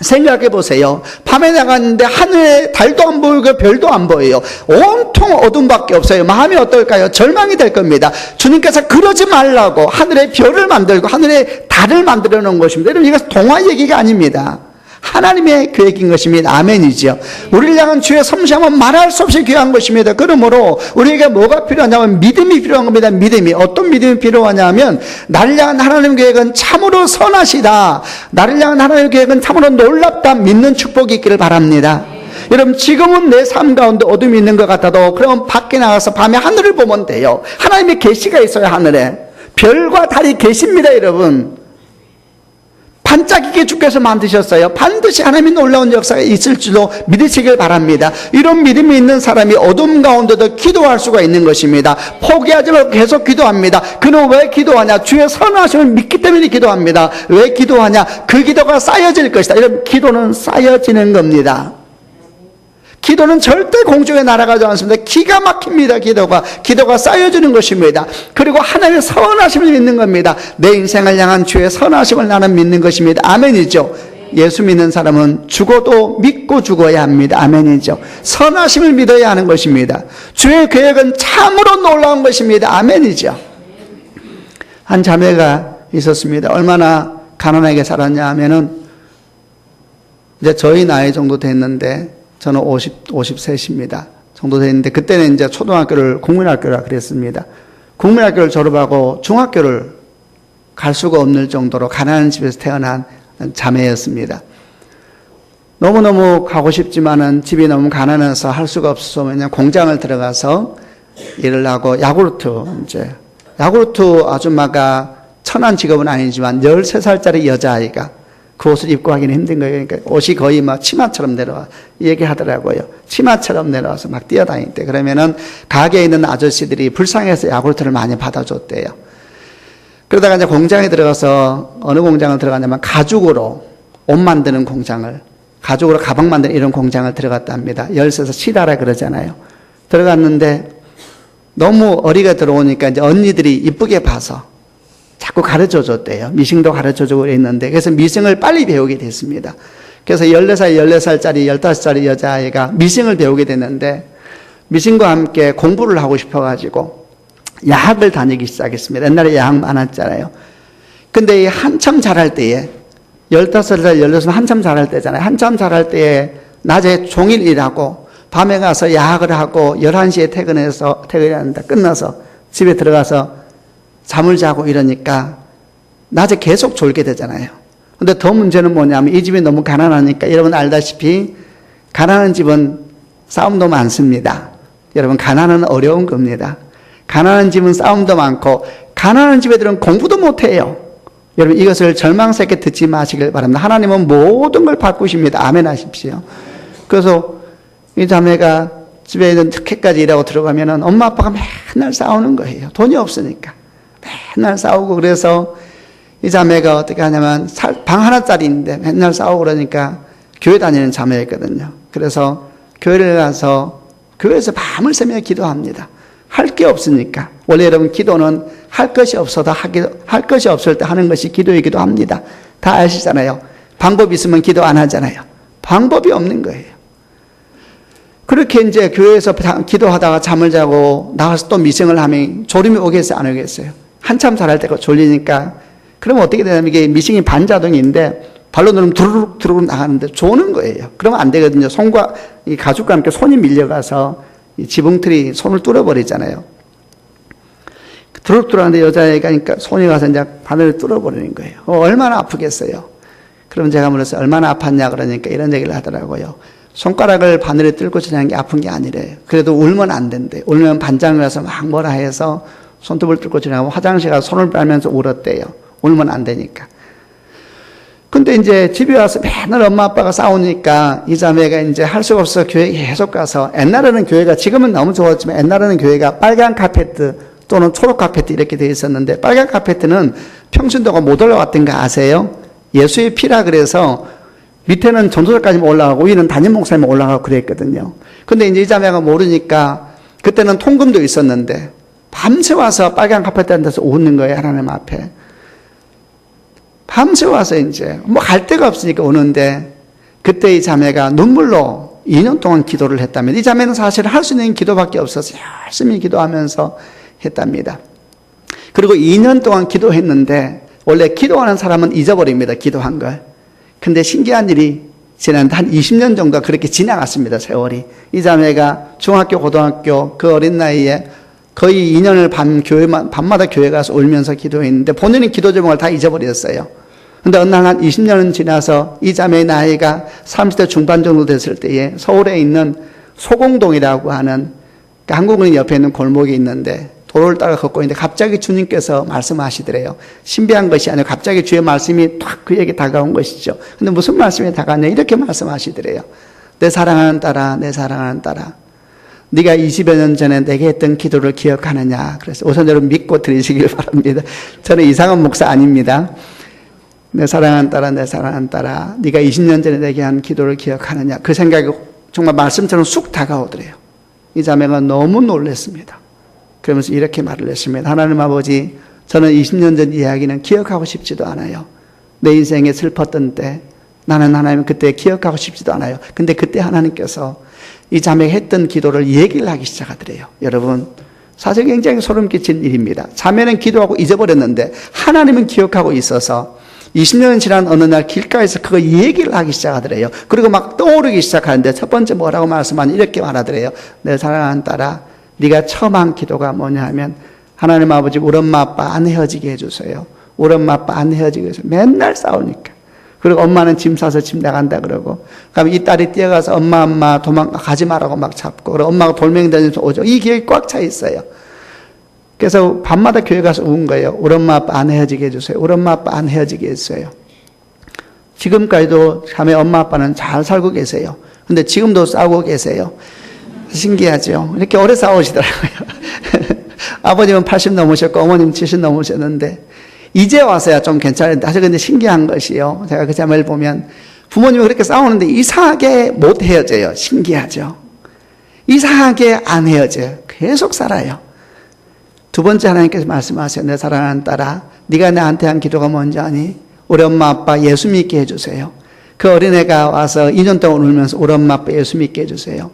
생각해 보세요. 밤에 나갔는데 하늘에 달도 안 보이고 별도 안 보여요. 온통 어둠밖에 없어요. 마음이 어떨까요? 절망이 될 겁니다. 주님께서 그러지 말라고 하늘에 별을 만들고 하늘에 달을 만들어 놓은 것입니다. 여러분, 이것은 동화 얘기가 아닙니다. 하나님의 계획인 것입니다. 아멘이죠. 우리를 향한 주의 섬시함은 말할 수 없이 귀한 것입니다. 그러므로 우리에게 뭐가 필요하냐면 믿음이 필요한 겁니다. 믿음이. 어떤 믿음이 필요하냐면 나를 향한 하나님의 계획은 참으로 선하시다. 나를 향한 하나님의 계획은 참으로 놀랍다. 믿는 축복이 있기를 바랍니다. 여러분, 지금은 내 삶 가운데 어둠이 있는 것 같아도 그러면 밖에 나가서 밤에 하늘을 보면 돼요. 하나님의 계시가 있어요. 하늘에 별과 달이 계십니다. 여러분, 반짝이게 주께서 만드셨어요. 반드시 하나님의 놀라운 역사가 있을 줄로 믿으시길 바랍니다. 이런 믿음이 있는 사람이 어둠 가운데도 기도할 수가 있는 것입니다. 포기하지 말고 계속 기도합니다. 그는 왜 기도하냐? 주의 선하심을 믿기 때문에 기도합니다. 왜 기도하냐? 그 기도가 쌓여질 것이다. 이런 기도는 쌓여지는 겁니다. 기도는 절대 공중에 날아가지 않습니다. 기가 막힙니다. 기도가 쌓여지는 것입니다. 그리고 하나님의 선하심을 믿는 겁니다. 내 인생을 향한 주의 선하심을 나는 믿는 것입니다. 아멘이죠. 예수 믿는 사람은 죽어도 믿고 죽어야 합니다. 아멘이죠. 선하심을 믿어야 하는 것입니다. 주의 계획은 참으로 놀라운 것입니다. 아멘이죠. 한 자매가 있었습니다. 얼마나 가난하게 살았냐 하면은 이제 저희 나이 정도 됐는데, 저는 53입니다. 정도 됐는데, 그때는 이제 초등학교를 국민학교라 그랬습니다. 국민학교를 졸업하고 중학교를 갈 수가 없는 정도로 가난한 집에서 태어난 자매였습니다. 너무너무 가고 싶지만은 집이 너무 가난해서 할 수가 없어서 그냥 공장을 들어가서 일을 하고 야구르트 아줌마가 천한 직업은 아니지만 13살짜리 여자아이가 그 옷을 입고 하기는 힘든 거예요. 그러니까 옷이 거의 막 치마처럼 내려와, 얘기하더라고요. 치마처럼 내려와서 막 뛰어다닐 때. 그러면은 가게에 있는 아저씨들이 불쌍해서 야구르트를 많이 받아줬대요. 그러다가 이제 공장에 들어가서, 어느 공장을 들어가냐면 가죽으로 옷 만드는 공장을, 가죽으로 가방 만드는 이런 공장을 들어갔답니다. 13살 치다라 그러잖아요. 들어갔는데 너무 어리가 들어오니까 이제 언니들이 이쁘게 봐서 자꾸 가르쳐 줬대요. 미싱도 가르쳐 주고 그랬는데, 그래서 미싱을 빨리 배우게 됐습니다. 그래서 14살짜리 15살짜리 여자아이가 미싱을 배우게 됐는데, 미싱과 함께 공부를 하고 싶어가지고 야학을 다니기 시작했습니다. 옛날에 야학 많았잖아요. 근데 한참 자랄 때에, 15살, 16살 한참 자랄 때잖아요. 한참 자랄 때에 낮에 종일 일하고 밤에 가서 야학을 하고 11시에 퇴근한다 끝나서 집에 들어가서 잠을 자고 이러니까 낮에 계속 졸게 되잖아요. 근데 더 문제는 뭐냐면 이 집이 너무 가난하니까, 여러분 알다시피 가난한 집은 싸움도 많습니다. 여러분, 가난은 어려운 겁니다. 가난한 집은 싸움도 많고 가난한 집 애들은 공부도 못해요. 여러분, 이것을 절망스럽게 듣지 마시길 바랍니다. 하나님은 모든 걸 바꾸십니다. 아멘 하십시오. 그래서 이 자매가 집에 있는 특혜까지 일하고 들어가면은 엄마 아빠가 맨날 싸우는 거예요. 돈이 없으니까. 맨날 싸우고, 그래서 이 자매가 어떻게 하냐면 방 하나짜리인데 맨날 싸우고 그러니까 교회 다니는 자매였거든요. 그래서 교회를 가서 교회에서 밤을 새며 기도합니다. 할 게 없으니까. 원래 여러분, 기도는 할 것이 없어도 할 것이 없을 때 하는 것이 기도이기도 합니다. 다 아시잖아요. 방법이 있으면 기도 안 하잖아요. 방법이 없는 거예요. 그렇게 이제 교회에서 기도하다가 잠을 자고 나가서 또 미싱을 하면 졸음이 오겠어요, 안 오겠어요? 한참 자랄 때가 졸리니까. 그러면 어떻게 되냐면, 이게 미싱이 반자동인데 발로 누르면 두루룩 나가는데 조는 거예요. 그러면 안 되거든요. 손과 이 가죽과 함께 손이 밀려가서 이 지붕틀이 손을 뚫어버리잖아요. 두루룩 하는데 여자애가 그러니까 손이 가서 이제 바늘을 뚫어버리는 거예요. 얼마나 아프겠어요. 그럼 제가 물었어요. 얼마나 아팠냐 그러니까 이런 얘기를 하더라고요. 손가락을 바늘에 뚫고 지나는 게 아픈 게 아니래요. 그래도 울면 안 된대. 울면 반장을 가서 막 뭐라 해서 손톱을 뚫고 지나가고 화장실 가서 손을 빨면서 울었대요. 울면 안 되니까. 근데 이제 집에 와서 맨날 엄마 아빠가 싸우니까 이 자매가 이제 할 수가 없어서 교회에 계속 가서, 옛날에는 교회가, 지금은 너무 좋았지만 옛날에는 교회가 빨간 카페트 또는 초록 카페트 이렇게 되어 있었는데, 빨간 카페트는 평신도가 못 올라왔던 거 아세요? 예수의 피라 그래서 밑에는 전도자까지 올라가고 위는 담임 목사님 올라가고 그랬거든요. 근데 이제 이 자매가 모르니까 그때는 통금도 있었는데 밤새 와서 빨간 카페트 앉아서 웃는 거예요, 하나님 앞에. 밤새 와서 이제 뭐 갈 데가 없으니까 오는데, 그때 이 자매가 눈물로 2년 동안 기도를 했다면, 이 자매는 사실 할 수 있는 기도밖에 없어서 열심히 기도하면서 했답니다. 그리고 2년 동안 기도했는데, 원래 기도하는 사람은 잊어버립니다, 기도한 걸. 근데 신기한 일이 지난 한 20년 정도 그렇게 지나갔습니다, 세월이. 이 자매가 중학교, 고등학교 그 어린 나이에 거의 2년을 밤마다 교회 가서 울면서 기도했는데 본인은 기도 제목을 다 잊어버렸어요. 근데 어느 날 한 20년은 지나서 이 자매의 나이가 30대 중반 정도 됐을 때에 서울에 있는 소공동이라고 하는 한국은 옆에 있는 골목이 있는데 도로를 따라 걷고 있는데 갑자기 주님께서 말씀하시더래요. 신비한 것이 아니라 갑자기 주의 말씀이 탁 그에게 다가온 것이죠. 근데 무슨 말씀이 다가왔냐 이렇게 말씀하시더래요. 내 사랑하는 딸아, 내 사랑하는 딸아, 네가 20여 년 전에 내게 했던 기도를 기억하느냐. 그래서 우선 여러분 믿고 들으시길 바랍니다. 저는 이상한 목사 아닙니다. 내 사랑하는 딸아, 내 사랑하는 딸아, 네가 20년 전에 내게 한 기도를 기억하느냐. 그 생각이 정말 말씀처럼 쑥 다가오더래요. 이 자매가 너무 놀랐습니다. 그러면서 이렇게 말을 했습니다. 하나님 아버지, 저는 20년 전 이야기는 기억하고 싶지도 않아요. 내 인생에 슬펐던 때 나는 하나님 그때 기억하고 싶지도 않아요. 근데 그때 하나님께서 이 자매가 했던 기도를 얘기를 하기 시작하더래요. 여러분, 사실 굉장히 소름 끼친 일입니다. 자매는 기도하고 잊어버렸는데 하나님은 기억하고 있어서 20년이 지난 어느 날 길가에서 그거 얘기를 하기 시작하더래요. 그리고 막 떠오르기 시작하는데 첫 번째 뭐라고 말씀하니 이렇게 말하더래요. 내 사랑하는 딸아, 네가 처음 한 기도가 뭐냐 하면 하나님 아버지 우리 엄마 아빠 안 헤어지게 해주세요. 우리 엄마 아빠 안 헤어지게 해주세요. 맨날 싸우니까. 그리고 엄마는 짐 싸서 집 나간다 그러고, 그럼 이 딸이 뛰어가서 엄마 도망가지 마라고 막 잡고, 그리고 엄마가 돌멩이 던지면서 오죠. 이 기억이 꽉 차 있어요. 그래서 밤마다 교회 가서 운 거예요. 우리 엄마 아빠 안 헤어지게 해주세요. 우리 엄마 아빠 안 헤어지게 해주세요. 지금까지도 자매 엄마 아빠는 잘 살고 계세요. 근데 지금도 싸우고 계세요. 신기하죠. 이렇게 오래 싸우시더라고요. 아버님은 80 넘으셨고 어머님 70 넘으셨는데 이제 와서야 좀 괜찮은데, 사실 근데 신기한 것이요. 제가 그 자매를 보면 부모님이 그렇게 싸우는데 이상하게 못 헤어져요. 신기하죠. 이상하게 안 헤어져요. 계속 살아요. 두 번째 하나님께서 말씀하세요. 내 사랑하는 딸아, 네가 나한테 한 기도가 뭔지 아니? 우리 엄마 아빠 예수 믿게 해주세요. 그 어린애가 와서 2년 동안 울면서 우리 엄마 아빠 예수 믿게 해주세요.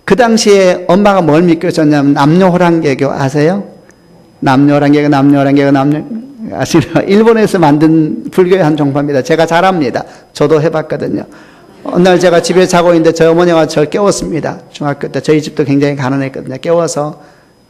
그 당시에 엄마가 뭘 믿고 있었냐면 남녀호랑개교 아세요? 남녀호랑개교 아시나요? 일본에서 만든 불교의 한 종파입니다. 제가 잘 압니다. 저도 해봤거든요. 어느 날 제가 집에 자고 있는데 저희 어머니가 저를 깨웠습니다. 중학교 때 저희 집도 굉장히 가난했거든요. 깨워서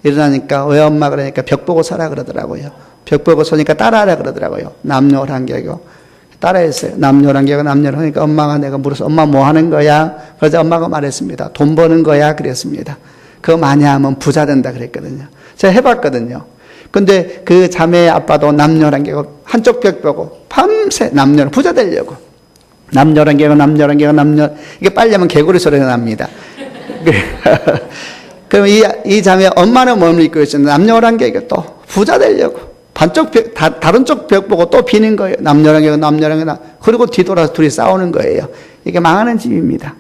일어나니까 왜 엄마 그러니까 벽 보고 서라 그러더라고요. 벽 보고 서니까 따라하라 그러더라고요. 남녀호랑개교. 따라했어요. 남녀호랑개교 그러니까 엄마가 내가 물어서 엄마 뭐 하는 거야? 그래서 엄마가 말했습니다. 돈 버는 거야 그랬습니다. 그거 많이 하면 부자 된다 그랬거든요. 제가 해봤거든요. 근데 그 자매의 아빠도 남녀호랑개교 한쪽 벽 보고 밤새 부자 되려고. 남녀호랑개교 이게 빨리 하면 개구리 소리가 납니다. 그럼 이 자매 엄마는 뭘 믿고 있었는데 남녀호랑개교 또 부자 되려고. 다른 쪽 벽 보고 또 비는 거예요. 남녀랑개교. 그리고 뒤돌아서 둘이 싸우는 거예요. 이게 망하는 집입니다.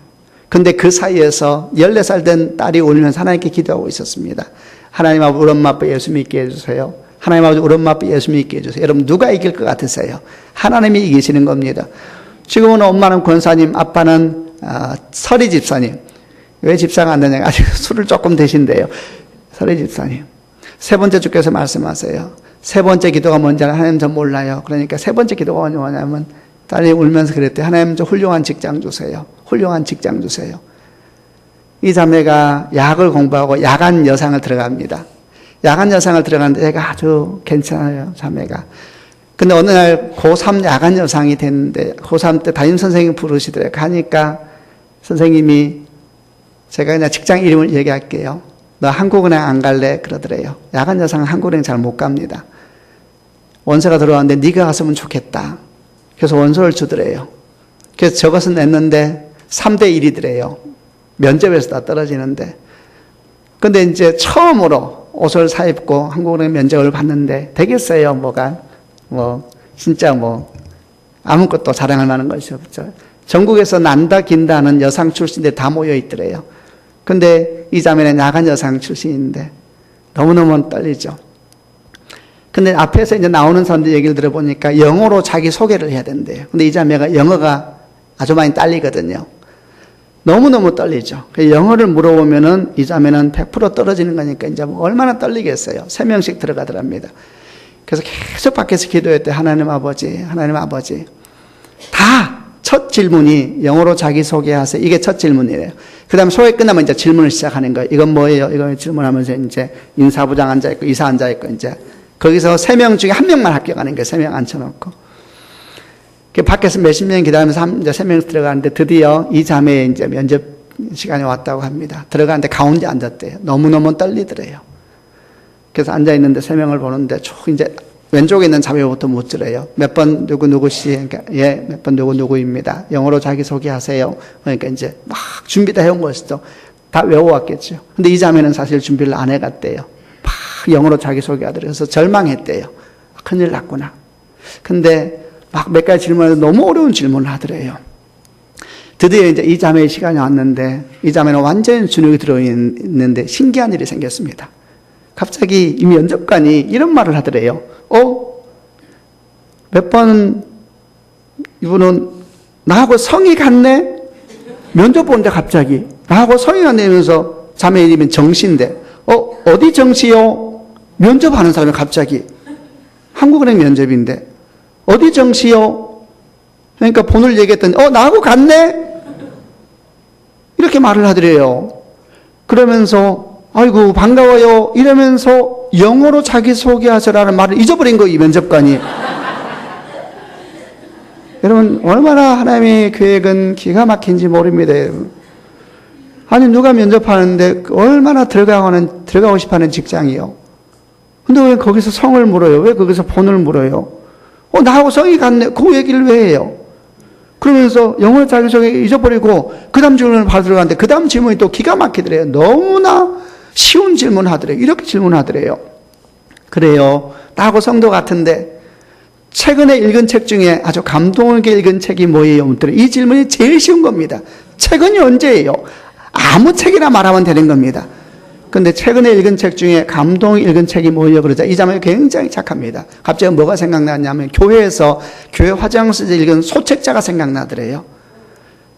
근데 그 사이에서 14살 된 딸이 울면서 하나님께 기도하고 있었습니다. 하나님 아버지 우리 엄마 아빠 예수 믿게 해주세요. 하나님 아버지 우리 엄마 아빠 예수 믿게 해주세요. 여러분 누가 이길 것 같으세요? 하나님이 이기시는 겁니다. 지금은 엄마는 권사님, 아빠는 서리 집사님. 왜 집사가 안 되냐고 아직 술을 조금 드신대요. 서리 집사님. 세 번째 주께서 말씀하세요. 세 번째 기도가 뭔지 하나님 저 몰라요. 그러니까 세 번째 기도가 뭐냐면 딸이 울면서 그랬대요. 하나님 저 훌륭한 직장 주세요. 훌륭한 직장 주세요. 이 자매가 약을 공부하고 야간 여상을 들어갑니다. 야간 여상을 들어갔는데 애가 아주 괜찮아요. 자매가. 근데 어느 날 고3 야간 여상이 됐는데 고3 때 담임선생님 부르시더래요. 가니까 선생님이 제가 그냥 직장 이름을 얘기할게요. 너 한국은행 안 갈래? 그러더래요. 야간 여상은 한국은행 잘 못 갑니다. 원서가 들어왔는데 네가 갔으면 좋겠다. 그래서 원서를 주더래요. 그래서 적어서 냈는데 3대 1이더래요. 면접에서 다 떨어지는데. 근데 이제 처음으로 옷을 사입고 한국은행 면접을 봤는데 되겠어요, 뭐가. 진짜 아무것도 자랑할 만한 것이 없죠. 전국에서 난다 긴다 하는 여상 출신들 다 모여 있더래요. 근데 이 자매는 야간 여상 출신인데 너무너무 떨리죠. 근데 앞에서 이제 나오는 사람들 얘기를 들어보니까 영어로 자기 소개를 해야 된대요. 근데 이 자매가 영어가 아주 많이 딸리거든요. 너무너무 떨리죠. 영어를 물어보면은 이 자매는 100% 떨어지는 거니까 이제 얼마나 떨리겠어요. 3명씩 들어가더랍니다. 그래서 계속 밖에서 기도했대. 하나님 아버지. 첫 질문이 영어로 자기소개하세요. 이게 첫 질문이래요. 그 다음에 소개 끝나면 이제 질문을 시작하는 거예요. 이건 뭐예요? 이거 질문하면서 이제 인사부장 앉아있고, 이사 앉아있고, 이제. 거기서 3명 중에 1명만 합격하는 거예요. 3명 앉혀놓고. 그 밖에서 몇십 명 기다리면서 이제 3명 들어가는데 드디어 이 자매의 이제 면접 시간이 왔다고 합니다. 들어가는데 가운데 앉았대요. 너무너무 떨리더래요. 그래서 앉아있는데 3명을 보는데 쭉 이제 왼쪽에 있는 자매부터 묻더래요. 몇 번 누구누구씨? 그러니까 예, 몇 번 누구누구입니다. 영어로 자기소개하세요. 그러니까 이제 막 준비 다 해온 것이죠. 다 외워왔겠죠. 근데 이 자매는 사실 준비를 안 해갔대요. 막 영어로 자기소개하더래요. 그래서 절망했대요. 큰일 났구나. 근데 막 몇 가지 질문을 너무 어려운 질문을 하더래요. 드디어 이제 이 자매의 시간이 왔는데 이 자매는 완전히 주눅이 들어있는데 신기한 일이 생겼습니다. 갑자기 이 면접관이 이런 말을 하더래요. 몇 번 이분은 나하고 성이 같네? 면접 보는데 갑자기 나하고 성이 같네 이러면서 자매 이름은 정씨인데 어디 정씨요? 면접하는 사람이 갑자기 한국은행 면접인데 어디 정씨요? 그러니까 번호를 얘기했더니 나하고 같네? 이렇게 말을 하더래요. 그러면서 아이고 반가워요 이러면서 영어로 자기소개하세요라는 말을 잊어버린 거예요. 이 면접관이. 여러분 얼마나 하나님의 계획은 기가 막힌지 모릅니다. 여러분. 아니 누가 면접하는데 얼마나 들어가고 싶어하는 직장이요. 근데 왜 거기서 성을 물어요? 왜 거기서 번호를 물어요? 나하고 성이 같네. 그 얘기를 왜 해요? 그러면서 영어로 자기소개 잊어버리고 그 다음 질문을 받으러 가는데 그 다음 질문이 또 기가 막히더래요. 너무나 쉬운 질문 하더래요. 이렇게 질문하더래요. 그래요. 나하고 성도 같은데 최근에 읽은 책 중에 아주 감동 있게 읽은 책이 뭐예요? 이 질문이 제일 쉬운 겁니다. 최근이 언제예요? 아무 책이나 말하면 되는 겁니다. 근데 최근에 읽은 책 중에 감동 읽은 책이 뭐예요? 그러자 이 자매가 굉장히 착합니다. 갑자기 뭐가 생각나냐면 교회에서 교회 화장실에서 읽은 소책자가 생각나더래요.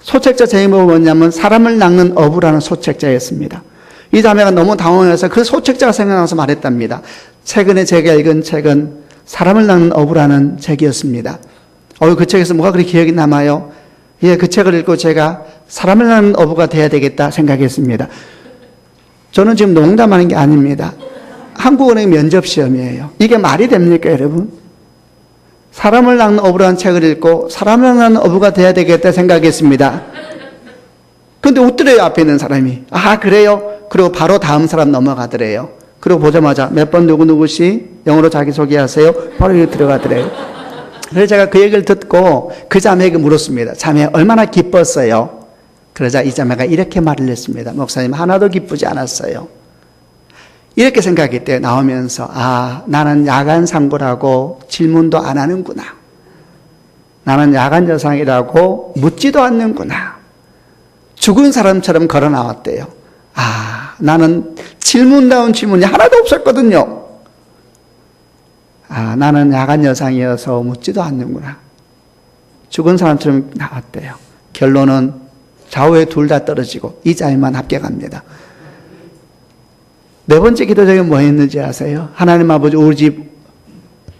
소책자 제목이 뭐냐면 사람을 낚는 어부라는 소책자였습니다. 이 자매가 너무 당황해서 그 소책자가 생각나서 말했답니다. 최근에 제가 읽은 책은 사람을 낚는 어부라는 책이었습니다. 그 책에서 뭐가 그렇게 기억이 남아요? 예, 그 책을 읽고 제가 사람을 낚는 어부가 돼야 되겠다 생각했습니다. 저는 지금 농담하는 게 아닙니다. 한국은행 면접시험이에요. 이게 말이 됩니까, 여러분? 사람을 낚는 어부라는 책을 읽고 사람을 낚는 어부가 돼야 되겠다 생각했습니다. 근데 웃더래요, 앞에 있는 사람이. 아, 그래요? 그리고 바로 다음 사람 넘어가더래요. 그리고 보자마자 몇 번 누구누구씨 영어로 자기소개하세요. 바로 여기 들어가더래요. 그래서 제가 그 얘기를 듣고 그 자매에게 물었습니다. 자매 얼마나 기뻤어요? 그러자 이 자매가 이렇게 말을 했습니다. 목사님 하나도 기쁘지 않았어요. 이렇게 생각했대요. 나오면서 나는 야간 상고라고 질문도 안 하는구나. 나는 야간 여상이라고 묻지도 않는구나. 죽은 사람처럼 걸어 나왔대요. 나는 질문다운 질문이 하나도 없었거든요. 나는 야간 여상이어서 묻지도 않는구나. 죽은 사람처럼 나왔대요. 결론은 좌우에 둘 다 떨어지고 이 자매만 합격합니다. 네 번째 기도 제가 뭐 했는지 아세요? 하나님 아버지 우리 집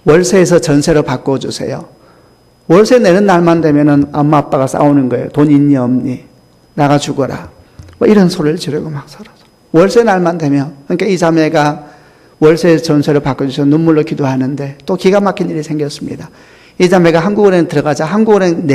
월세에서 전세로 바꿔주세요. 월세 내는 날만 되면은 엄마 아빠가 싸우는 거예요. 돈 있니 없니? 나가 죽어라. 뭐 이런 소리를 지르고 막 서로. 월세 날만 되면 그러니까 이 자매가 월세 전세로 바꿔주셔서 눈물로 기도하는데 또 기가 막힌 일이 생겼습니다. 이 자매가 한국은행 들어가자 한국은행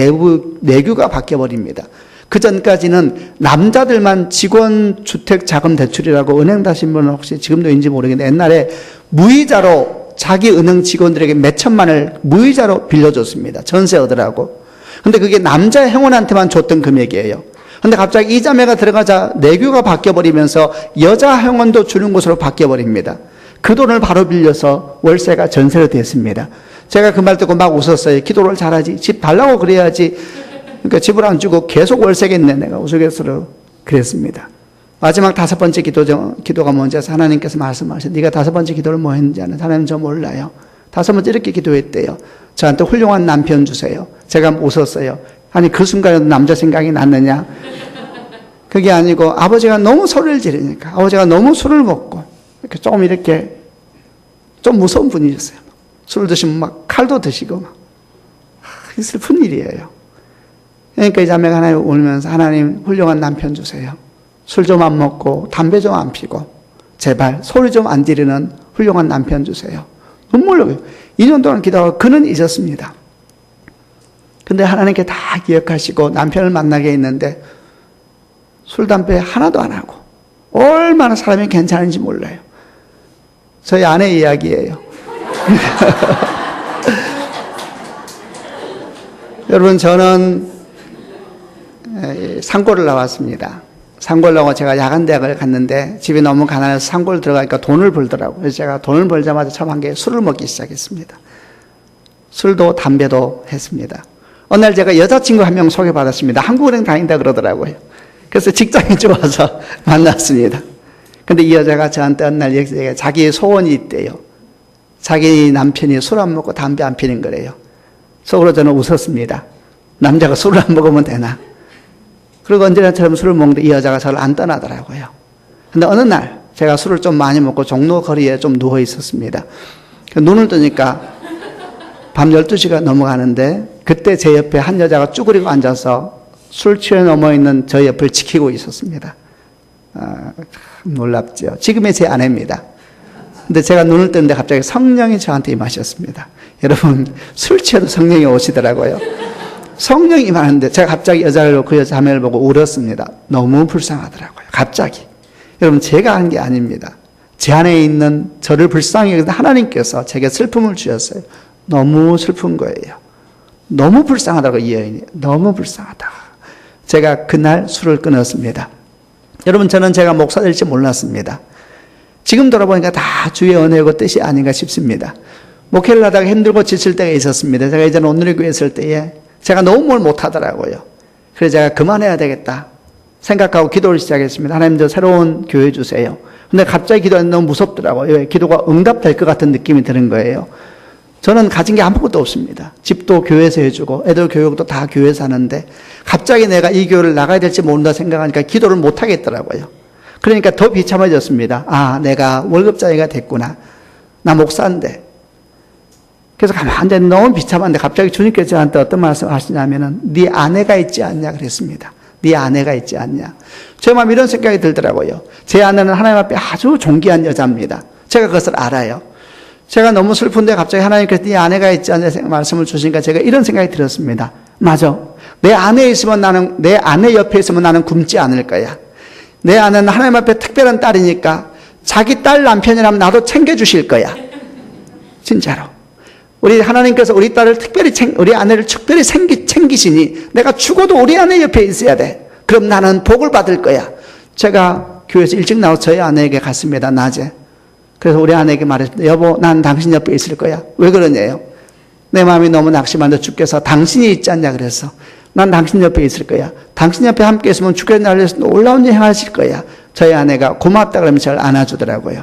내규가 바뀌어버립니다. 그 전까지는 남자들만 직원주택자금대출이라고 은행 다신 분은 혹시 지금도 있는지 모르겠는데 옛날에 무이자로 자기 은행 직원들에게 몇 천만을 무이자로 빌려줬습니다. 전세 얻으라고. 근데 그게 남자 행원한테만 줬던 금액이에요. 근데 갑자기 이 자매가 들어가자 내규가 바뀌어버리면서 여자 행원도 주는 곳으로 바뀌어버립니다. 그 돈을 바로 빌려서 월세가 전세로 됐습니다. 제가 그 말 듣고 막 웃었어요. 기도를 잘하지. 집 달라고 그래야지. 그러니까 집을 안 주고 계속 월세겠네. 내가 우스갯소리로 그랬습니다. 마지막 5번째 기도가 뭔지 해서 하나님께서 말씀하셔서 네가 5번째 기도를 뭐 했는지 아는 하나님 저 몰라요. 5번째 이렇게 기도했대요. 저한테 훌륭한 남편 주세요. 제가 웃었어요. 아니 그 순간에 남자 생각이 났느냐. 그게 아니고 아버지가 너무 소리를 지르니까 아버지가 너무 술을 먹고 이렇게 좀 무서운 분이셨어요. 술 드시면 막 칼도 드시고 막 슬픈 일이에요. 그러니까 이 자매가 하나님 울면서 하나님 훌륭한 남편 주세요. 술 좀 안 먹고 담배 좀 안 피고 제발 소리 좀 안 지르는 훌륭한 남편 주세요. 눈물 흘려요. 2년 동안 기도하고 그는 잊었습니다. 근데 하나님께 다 기억하시고 남편을 만나게 했는데 술, 담배 하나도 안 하고 얼마나 사람이 괜찮은지 몰라요. 저희 아내 이야기예요. 여러분, 저는 상고를 나왔습니다. 상고를 나고 제가 야간대학을 갔는데 집이 너무 가난해서 상고를 들어가니까 돈을 벌더라고요. 그래서 제가 돈을 벌자마자 처음 한 게 술을 먹기 시작했습니다. 술도 담배도 했습니다. 어느 날 제가 여자친구 한 명 소개받았습니다. 한국은행 다닌다 그러더라고요. 그래서 직장이 좋아서 만났습니다. 근데 이 여자가 저한테 어느 날 자기의 소원이 있대요. 자기 남편이 술 안 먹고 담배 안 피는 거래요. 속으로 저는 웃었습니다. 남자가 술을 안 먹으면 되나? 그리고 언제나처럼 술을 먹는데 이 여자가 저를 안 떠나더라고요. 근데 어느 날 제가 술을 좀 많이 먹고 종로 거리에 좀 누워 있었습니다. 눈을 뜨니까 밤 12시가 넘어가는데 그때 제 옆에 한 여자가 쭈그리고 앉아서 술 취해 넘어 있는 저 옆을 지키고 있었습니다. 놀랍죠. 지금의 제 아내입니다. 근데 제가 눈을 뜨는데 갑자기 성령이 저한테 임하셨습니다. 여러분, 술 취해도 성령이 오시더라고요. 성령이 임하는데 제가 갑자기 여자를 그 자매를 보고 울었습니다. 너무 불쌍하더라고요. 갑자기. 여러분, 제가 한 게 아닙니다. 제 안에 있는 저를 불쌍히 여기서 하나님께서 제게 슬픔을 주셨어요. 너무 슬픈 거예요. 너무 불쌍하다고 이 여인이. 너무 불쌍하다. 제가 그날 술을 끊었습니다. 여러분, 저는 제가 목사 될지 몰랐습니다. 지금 돌아보니까 다 주의 은혜고 뜻이 아닌가 싶습니다. 목회를 하다가 힘들고 지칠 때가 있었습니다. 제가 이전에 온누리교회 있을 때에 제가 너무 뭘 못하더라고요. 그래서 제가 그만해야 되겠다 생각하고 기도를 시작했습니다. 하나님, 저 새로운 교회 주세요. 근데 갑자기 기도하는데 너무 무섭더라고요. 왜? 기도가 응답될 것 같은 느낌이 드는 거예요. 저는 가진 게 아무것도 없습니다. 집도 교회에서 해주고 애들 교육도 다 교회에서 하는데 갑자기 내가 이 교회를 나가야 될지 모른다 생각하니까 기도를 못 하겠더라고요. 그러니까 더 비참해졌습니다. 아, 내가 월급자리가 됐구나. 나 목사인데. 그래서 가만히 너무 비참한데 갑자기 주님께서 저한테 어떤 말씀을 하시냐면은 네 아내가 있지 않냐 그랬습니다. 네 아내가 있지 않냐. 제 마음에 이런 생각이 들더라고요. 제 아내는 하나님 앞에 아주 존귀한 여자입니다. 제가 그것을 알아요. 제가 너무 슬픈데 갑자기 하나님께서 네 아내가 있지 않냐 말씀을 주시니까 제가 이런 생각이 들었습니다. 맞아. 내 아내 옆에 있으면 나는 굶지 않을 거야. 내 아내는 하나님 앞에 특별한 딸이니까 자기 딸 남편이라면 나도 챙겨주실 거야. 진짜로. 우리 하나님께서 우리 딸을 우리 아내를 특별히 챙기시니 내가 죽어도 우리 아내 옆에 있어야 돼. 그럼 나는 복을 받을 거야. 제가 교회에서 일찍 나와서 저희 아내에게 갔습니다. 낮에. 그래서 우리 아내에게 말했습니다. 여보, 난 당신 옆에 있을 거야. 왜 그러냐요? 내 마음이 너무 낙심한데 주께서 당신이 있지 않냐 그래서 난 당신 옆에 있을 거야. 당신 옆에 함께 있으면 주께서 나를 위해서 놀라운 일 행하실 거야. 저희 아내가 고맙다 그러면 저를 안아주더라고요.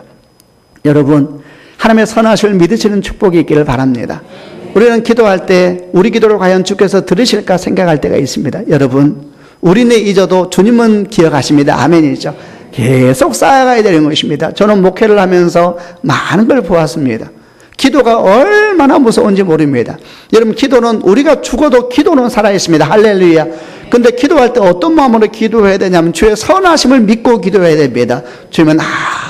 여러분, 하나님의 선하심을 믿으시는 축복이 있기를 바랍니다. 우리는 기도할 때 우리 기도를 과연 주께서 들으실까 생각할 때가 있습니다. 여러분, 우리는 잊어도 주님은 기억하십니다. 아멘이죠. 계속 쌓아가야 되는 것입니다. 저는 목회를 하면서 많은 걸 보았습니다. 기도가 얼마나 무서운지 모릅니다. 여러분, 기도는 우리가 죽어도 기도는 살아있습니다. 할렐루야. 근데 기도할 때 어떤 마음으로 기도해야 되냐면 주의 선하심을 믿고 기도해야 됩니다. 주님은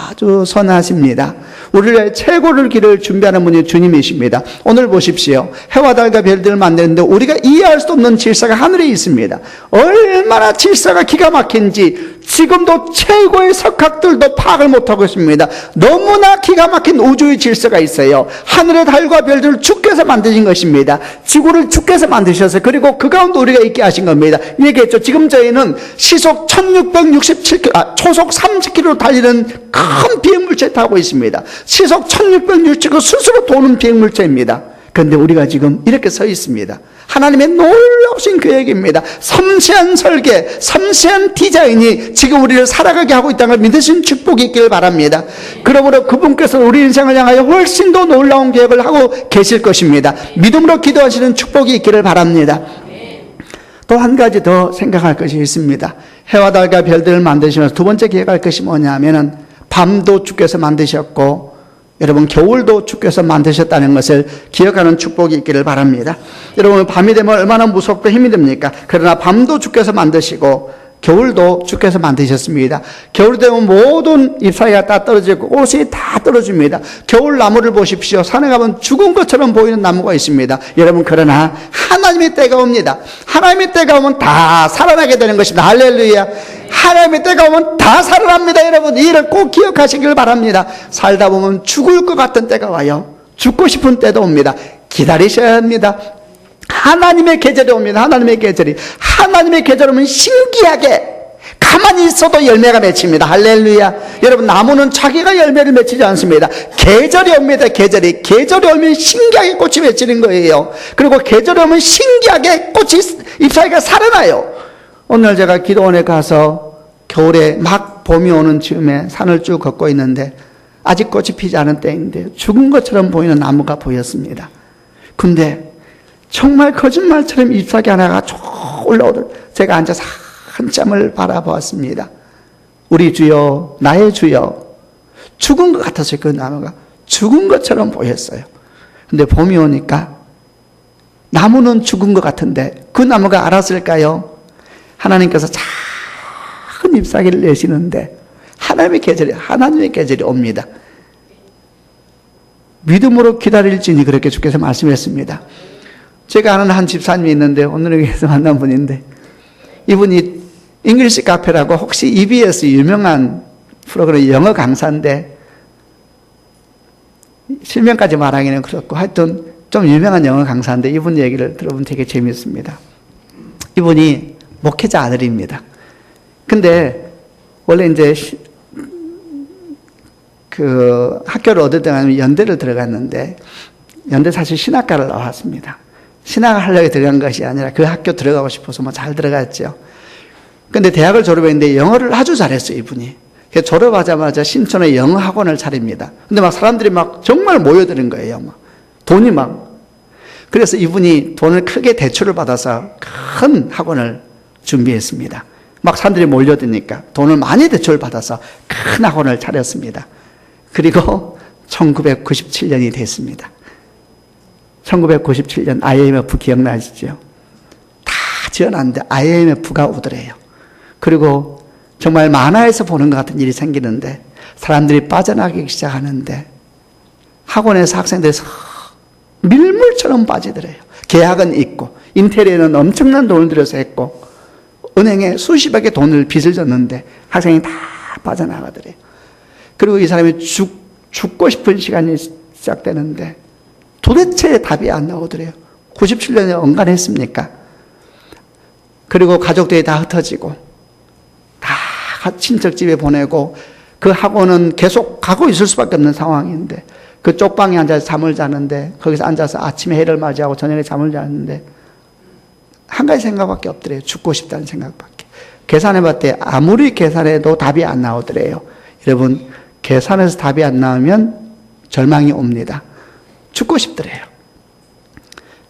아주 선하십니다. 우리를 최고를 길을 준비하는 분이 주님이십니다. 오늘 보십시오. 해와 달과 별들을 만드는데 우리가 이해할 수 없는 질서가 하늘에 있습니다. 얼마나 질서가 기가 막힌지 지금도 최고의 석학들도 파악을 못하고 있습니다. 너무나 기가 막힌 우주의 질서가 있어요. 하늘의 달과 별들을 주께서 만드신 것입니다. 지구를 주께서 만드셔서 그리고 그 가운데 우리가 있게 하신 겁니다. 얘기했죠. 지금 저희는 시속 1667km, 초속 30km 달리는 큰 비행물체를 타고 있습니다. 시속 1660km 스스로 도는 비행물체입니다. 그런데 우리가 지금 이렇게 서 있습니다. 하나님의 놀라우신 계획입니다. 섬세한 설계, 섬세한 디자인이 지금 우리를 살아가게 하고 있다는 걸 믿으신 축복이 있기를 바랍니다. 그러므로 그분께서 우리 인생을 향하여 훨씬 더 놀라운 계획을 하고 계실 것입니다. 믿음으로 기도하시는 축복이 있기를 바랍니다. 또 한 가지 더 생각할 것이 있습니다. 해와 달과 별들을 만드시면서 두 번째 계획할 것이 뭐냐 하면은 밤도 주께서 만드셨고 여러분, 겨울도 주께서 만드셨다는 것을 기억하는 축복이 있기를 바랍니다. 여러분, 밤이 되면 얼마나 무섭고 힘이 듭니까? 그러나 밤도 주께서 만드시고 겨울도 주께서 만드셨습니다. 겨울 되면 모든 잎사귀가 다 떨어지고 꽃이 다 떨어집니다. 겨울 나무를 보십시오. 산에 가면 죽은 것처럼 보이는 나무가 있습니다. 여러분, 그러나 하나님의 때가 옵니다. 하나님의 때가 오면 다 살아나게 되는 것입니다. 할렐루야. 하나님의 때가 오면 다 살아납니다. 여러분, 이를 꼭 기억하시길 바랍니다. 살다 보면 죽을 것 같은 때가 와요. 죽고 싶은 때도 옵니다. 기다리셔야 합니다. 하나님의 계절이 옵니다. 하나님의 계절이. 하나님의 계절 오면 신기하게 가만히 있어도 열매가 맺힙니다. 할렐루야. 여러분, 나무는 자기가 열매를 맺히지 않습니다. 계절이 옵니다. 계절이 오면 신기하게 꽃이 맺히는 거예요. 그리고 계절이 오면 신기하게 꽃이, 잎사귀가 살아나요. 오늘 제가 기도원에 가서 겨울에 막 봄이 오는 즈음에 산을 쭉 걷고 있는데 아직 꽃이 피지 않은 때인데 죽은 것처럼 보이는 나무가 보였습니다. 근데 정말 거짓말처럼 잎사귀 하나가 쭉 올라오더니 제가 앉아서 한참을 바라보았습니다. 우리 주여, 나의 주여. 죽은 것 같았어요. 그 나무가 죽은 것처럼 보였어요. 근데 봄이 오니까 나무는 죽은 것 같은데 그 나무가 알았을까요? 하나님께서 작은 잎사귀를 내시는데 하나님의 계절이 옵니다. 믿음으로 기다릴지니 그렇게 주께서 말씀했습니다. 제가 아는 한 집사님이 있는데 오늘 여기서 만난 분인데 이분이 잉글리시 카페라고 혹시 EBS 유명한 프로그램 영어 강사인데 실명까지 말하기는 그렇고 하여튼 좀 유명한 영어 강사인데 이분 얘기를 들어보면 되게 재미있습니다. 이분이 목회자 아들입니다. 근데 원래 이제 그 학교를 어디 들어가면 연대를 들어갔는데 연대 사실 신학과를 나왔습니다. 신학을 하려고 들어간 것이 아니라 그 학교 들어가고 싶어서 뭐 잘 들어갔죠. 근데 대학을 졸업했는데 영어를 아주 잘했어요, 이분이. 그래서 졸업하자마자 신촌에 영어 학원을 차립니다. 근데 막 사람들이 막 정말 모여드는 거예요, 막. 돈이 막. 그래서 이분이 돈을 크게 대출을 받아서 큰 학원을 준비했습니다. 막 사람들이 몰려드니까 돈을 많이 대출을 받아서 큰 학원을 차렸습니다. 그리고 1997년이 됐습니다. 1997년 IMF 기억나시죠? 다 지어놨는데 IMF가 오더래요. 그리고 정말 만화에서 보는 것 같은 일이 생기는데 사람들이 빠져나가기 시작하는데 학원에서 학생들이 밀물처럼 빠지더래요. 계약은 있고 인테리어는 엄청난 돈을 들여서 했고 은행에 수십억의 돈을 빚을 졌는데 학생이 다 빠져나가더래요. 그리고 이 사람이 죽고 싶은 시간이 시작되는데 도대체 답이 안 나오더래요. 97년에 언간했습니까? 그리고 가족들이 다 흩어지고 다 친척집에 보내고 그 학원은 계속 가고 있을 수밖에 없는 상황인데 그 쪽방에 앉아서 잠을 자는데 거기서 앉아서 아침에 해를 맞이하고 저녁에 잠을 자는데 한 가지 생각밖에 없더래요. 죽고 싶다는 생각밖에. 계산해봤더니 아무리 계산해도 답이 안 나오더래요. 여러분, 계산해서 답이 안 나오면 절망이 옵니다. 죽고 싶더래요.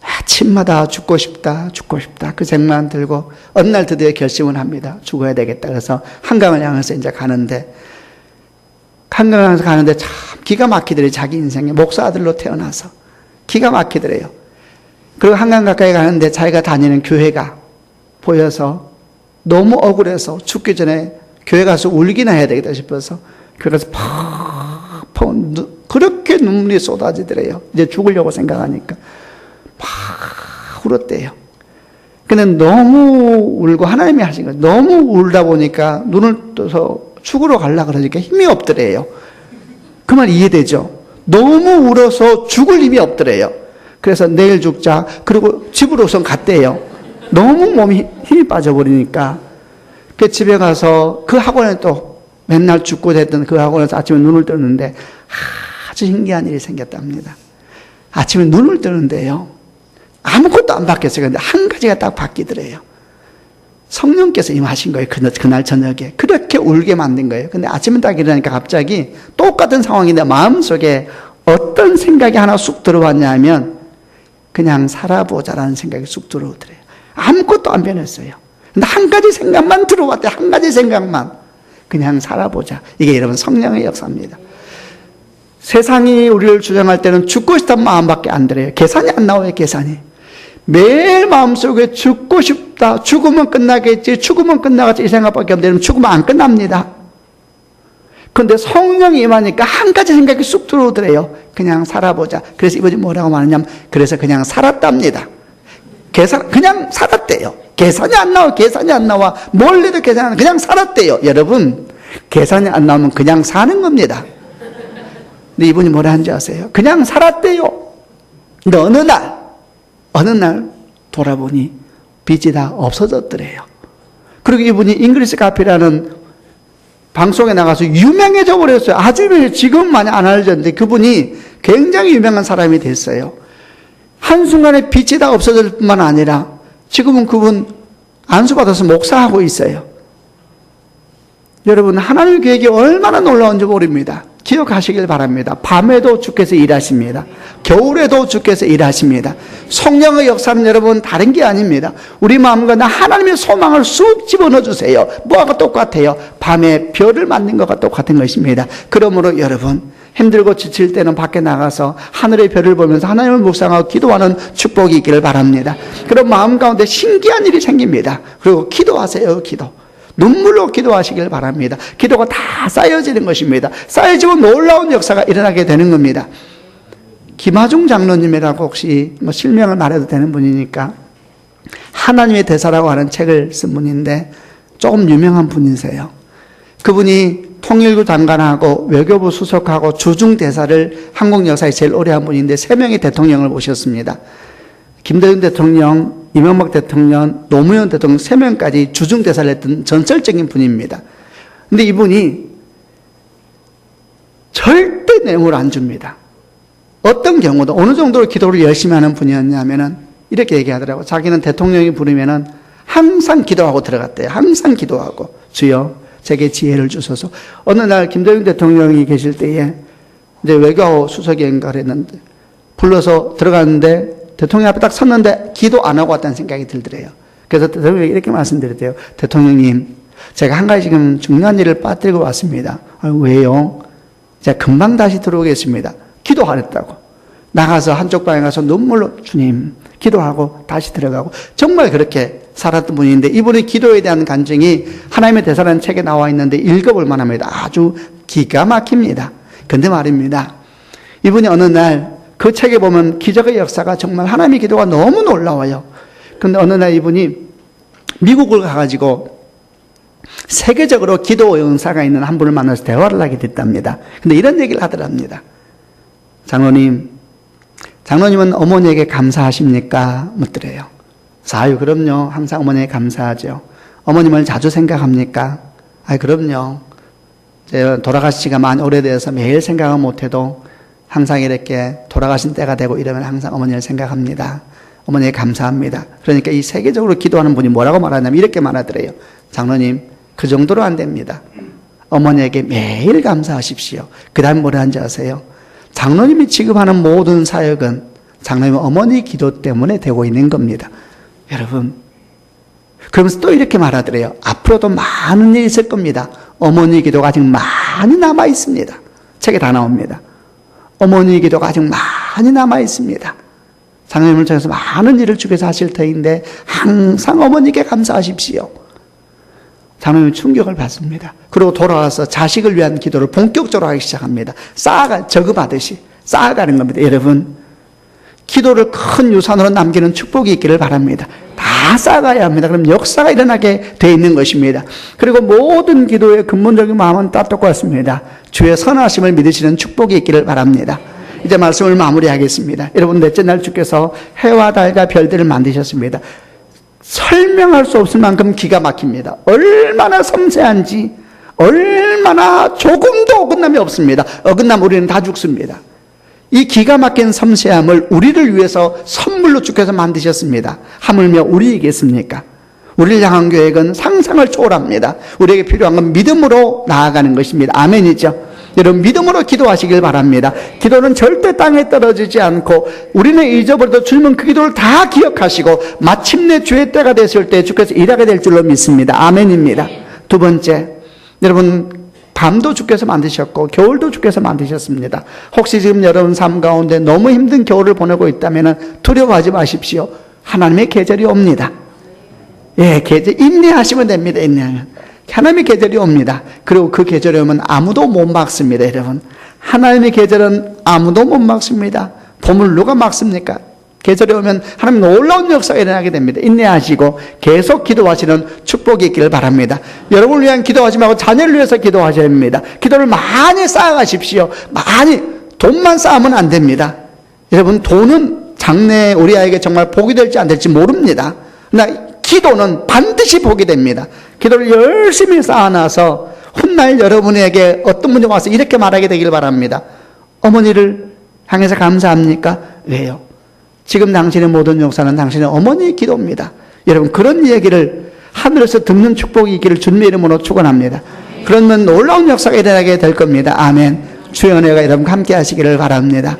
아침마다 죽고 싶다, 죽고 싶다. 그 생각만 들고 어느 날 드디어 결심을 합니다. 죽어야 되겠다. 그래서 한강을 향해서 이제 가는데 한강을 향해서 가는데 참 기가 막히더래요. 자기 인생에 목사 아들로 태어나서 기가 막히더래요. 그리고 한강 가까이 가는데 자기가 다니는 교회가 보여서 너무 억울해서 죽기 전에 교회 가서 울기나 해야 되겠다 싶어서 그래서 팍 그렇게 눈물이 쏟아지더래요. 이제 죽으려고 생각하니까 막 울었대요. 근데 너무 울고 하나님이 하신 거예요. 너무 울다 보니까 눈을 떠서 죽으러 가려고 그러니까 힘이 없더래요. 그 말 이해되죠? 너무 울어서 죽을 힘이 없더래요. 그래서 내일 죽자. 그리고 집으로 우선 갔대요. 너무 몸이 힘이 빠져버리니까. 그 집에 가서 그 학원에 또 맨날 죽고 됐던 그 학원에서 아침에 눈을 뜨는데 아주 신기한 일이 생겼답니다. 아침에 눈을 뜨는데요. 아무것도 안 바뀌었어요. 근데 한 가지가 딱 바뀌더래요. 성령께서 임하신 거예요. 그날 저녁에. 그렇게 울게 만든 거예요. 근데 아침에 딱 일어나니까 갑자기 똑같은 상황인데 마음속에 어떤 생각이 하나 쑥 들어왔냐 하면 그냥 살아보자라는 생각이 쑥 들어오더래요. 아무것도 안 변했어요. 근데 한 가지 생각만 들어왔대요. 한 가지 생각만. 그냥 살아보자. 이게 여러분 성령의 역사입니다. 세상이 우리를 주장할 때는 죽고 싶다는 마음밖에 안 들어요. 계산이 안 나와요, 계산이. 매일 마음속에 죽고 싶다, 죽으면 끝나겠지, 죽으면 끝나겠지 이 생각밖에 안 되면 죽으면 안 끝납니다. 그런데 성령이 임하니까 한 가지 생각이 쑥 들어오더래요. 그냥 살아보자. 그래서 이번에 뭐라고 말하냐면 그래서 그냥 살았답니다. 그냥 살았대요. 계산이 안 나와, 계산이 안 나와. 뭘 해도 계산이 안 나와. 그냥 살았대요. 여러분, 계산이 안 나오면 그냥 사는 겁니다. 근데 이분이 뭐라 하는지 아세요? 그냥 살았대요. 근데 어느 날 돌아보니 빚이 다 없어졌더래요. 그리고 이분이 잉글리시 카피라는 방송에 나가서 유명해져 버렸어요. 아주 유명해요. 지금 많이 안 알려졌는데 그분이 굉장히 유명한 사람이 됐어요. 한순간에 빚이 다 없어질 뿐만 아니라 지금은 그분 안수받아서 목사하고 있어요. 여러분, 하나님의 계획이 얼마나 놀라운지 모릅니다. 기억하시길 바랍니다. 밤에도 주께서 일하십니다. 겨울에도 주께서 일하십니다. 성령의 역사는 여러분 다른 게 아닙니다. 우리 마음과 하나님의 소망을 쑥 집어넣어 주세요. 뭐하고 똑같아요? 밤에 별을 만든 것과 똑같은 것입니다. 그러므로 여러분, 힘들고 지칠 때는 밖에 나가서 하늘의 별을 보면서 하나님을 묵상하고 기도하는 축복이 있기를 바랍니다. 그런 마음 가운데 신기한 일이 생깁니다. 그리고 기도하세요, 기도. 눈물로 기도하시길 바랍니다. 기도가 다 쌓여지는 것입니다. 쌓여지면 놀라운 역사가 일어나게 되는 겁니다. 김하중 장로님이라고 혹시 실명을 말해도 되는 분이니까 하나님의 대사라고 하는 책을 쓴 분인데 조금 유명한 분이세요. 그분이 통일부 장관하고 외교부 수석하고 주중 대사를 한국 역사에 제일 오래 한 분인데 3명의 대통령을 모셨습니다. 김대중 대통령, 이명박 대통령, 노무현 대통령 3명까지 주중 대사를 했던 전설적인 분입니다. 근데 이분이 절대 뇌물 안 줍니다. 어떤 경우도 어느 정도로 기도를 열심히 하는 분이었냐면은 이렇게 얘기하더라고요. 자기는 대통령이 부르면은 항상 기도하고 들어갔대요. 항상 기도하고 주여 제게 지혜를 주소서. 어느 날 김대중 대통령이 계실 때에 이제 외교 수석인가 그랬는데 불러서 들어갔는데 대통령 앞에 딱 섰는데 기도 안 하고 왔다는 생각이 들더래요. 그래서 대통령이 이렇게 말씀드렸대요. 대통령님, 제가 한 가지 지금 중요한 일을 빠뜨리고 왔습니다. 왜요? 제가 금방 다시 들어오겠습니다. 기도하랬다고. 나가서 한쪽 방에 가서 눈물로 주님 기도하고 다시 들어가고 정말 그렇게 살았던 분인데 이분의 기도에 대한 간증이 하나님의 대사라는 책에 나와 있는데 읽어볼 만합니다. 아주 기가 막힙니다. 근데 말입니다. 이분이 어느 날 그 책에 보면 기적의 역사가 정말 하나님의 기도가 너무 놀라워요. 근데 어느 날 이분이 미국을 가가지고 세계적으로 기도 은사가 있는 한 분을 만나서 대화를 하게 됐답니다. 근데 이런 얘기를 하더랍니다. 장로님은 어머니에게 감사하십니까? 묻더래요. 아유, 그럼요. 항상 어머니에게 감사하죠. 어머님을 자주 생각합니까? 아유, 그럼요. 제가 돌아가신 지가 많이 오래돼서 매일 생각은 못해도 항상 이렇게 돌아가신 때가 되고 이러면 항상 어머니를 생각합니다. 어머니에 감사합니다. 그러니까 이 세계적으로 기도하는 분이 뭐라고 말하냐면 이렇게 말하더래요. 장로님, 그 정도로 안 됩니다. 어머니에게 매일 감사하십시오. 그 다음 뭐라 하는지 아세요? 장로님이 지급하는 모든 사역은 장로님 어머니 기도 때문에 되고 있는 겁니다. 여러분, 그러면서 또 이렇게 말하더래요. 앞으로도 많은 일이 있을 겁니다. 어머니 기도가 아직 많이 남아 있습니다. 책에 다 나옵니다. 어머니 기도가 아직 많이 남아 있습니다. 장로님을 통해서 많은 일을 주께서 하실 터인데 항상 어머니께 감사하십시오. 장로님은 충격을 받습니다. 그리고 돌아와서 자식을 위한 기도를 본격적으로 하기 시작합니다. 저금하듯이 쌓아가는 겁니다. 여러분, 기도를 큰 유산으로 남기는 축복이 있기를 바랍니다. 다 쌓아가야 합니다. 그럼 역사가 일어나게 돼 있는 것입니다. 그리고 모든 기도의 근본적인 마음은 다 똑같습니다. 주의 선하심을 믿으시는 축복이 있기를 바랍니다. 이제 말씀을 마무리하겠습니다. 여러분, 넷째 날 주께서 해와 달과 별들을 만드셨습니다. 설명할 수 없을 만큼 기가 막힙니다. 얼마나 섬세한지, 얼마나 조금도 어긋남이 없습니다. 어긋남 우리는 다 죽습니다. 이 기가 막힌 섬세함을 우리를 위해서 선물로 주께서 만드셨습니다. 하물며 우리이겠습니까? 우리를 향한 계획은 상상을 초월합니다. 우리에게 필요한 건 믿음으로 나아가는 것입니다. 아멘이죠? 여러분, 믿음으로 기도하시길 바랍니다. 기도는 절대 땅에 떨어지지 않고 우리는 잊어버려도 주님은 그 기도를 다 기억하시고 마침내 주의 때가 됐을 때 주께서 일하게 될 줄로 믿습니다. 아멘입니다. 두 번째, 여러분, 밤도 주께서 만드셨고 겨울도 주께서 만드셨습니다. 혹시 지금 여러분 삶 가운데 너무 힘든 겨울을 보내고 있다면 두려워하지 마십시오. 하나님의 계절이 옵니다. 예, 계절 인내하시면 됩니다. 인내하면 하나님의 계절이 옵니다. 그리고 그 계절이 오면 아무도 못 막습니다. 여러분, 하나님의 계절은 아무도 못 막습니다. 봄을 누가 막습니까? 계절이 오면 하나님 놀라운 역사가 일어나게 됩니다. 인내하시고 계속 기도하시는 축복이 있기를 바랍니다. 여러분을 위한 기도하지 말고 자녀를 위해서 기도하셔야 합니다. 기도를 많이 쌓아가십시오. 많이. 돈만 쌓으면 안 됩니다. 여러분, 돈은 장래에 우리 아이에게 정말 복이 될지 안 될지 모릅니다. 그러나 기도는 반드시 복이 됩니다. 기도를 열심히 쌓아놔서 훗날 여러분에게 어떤 분이 와서 이렇게 말하게 되길 바랍니다. 어머니를 향해서 감사합니까? 왜요? 지금 당신의 모든 역사는 당신의 어머니의 기도입니다. 여러분, 그런 얘기를 하늘에서 듣는 축복이 있기를 주님의 이름으로 축원합니다. 그러면 놀라운 역사가 일어나게 될 겁니다. 아멘. 주의 은혜가 여러분 함께 하시기를 바랍니다.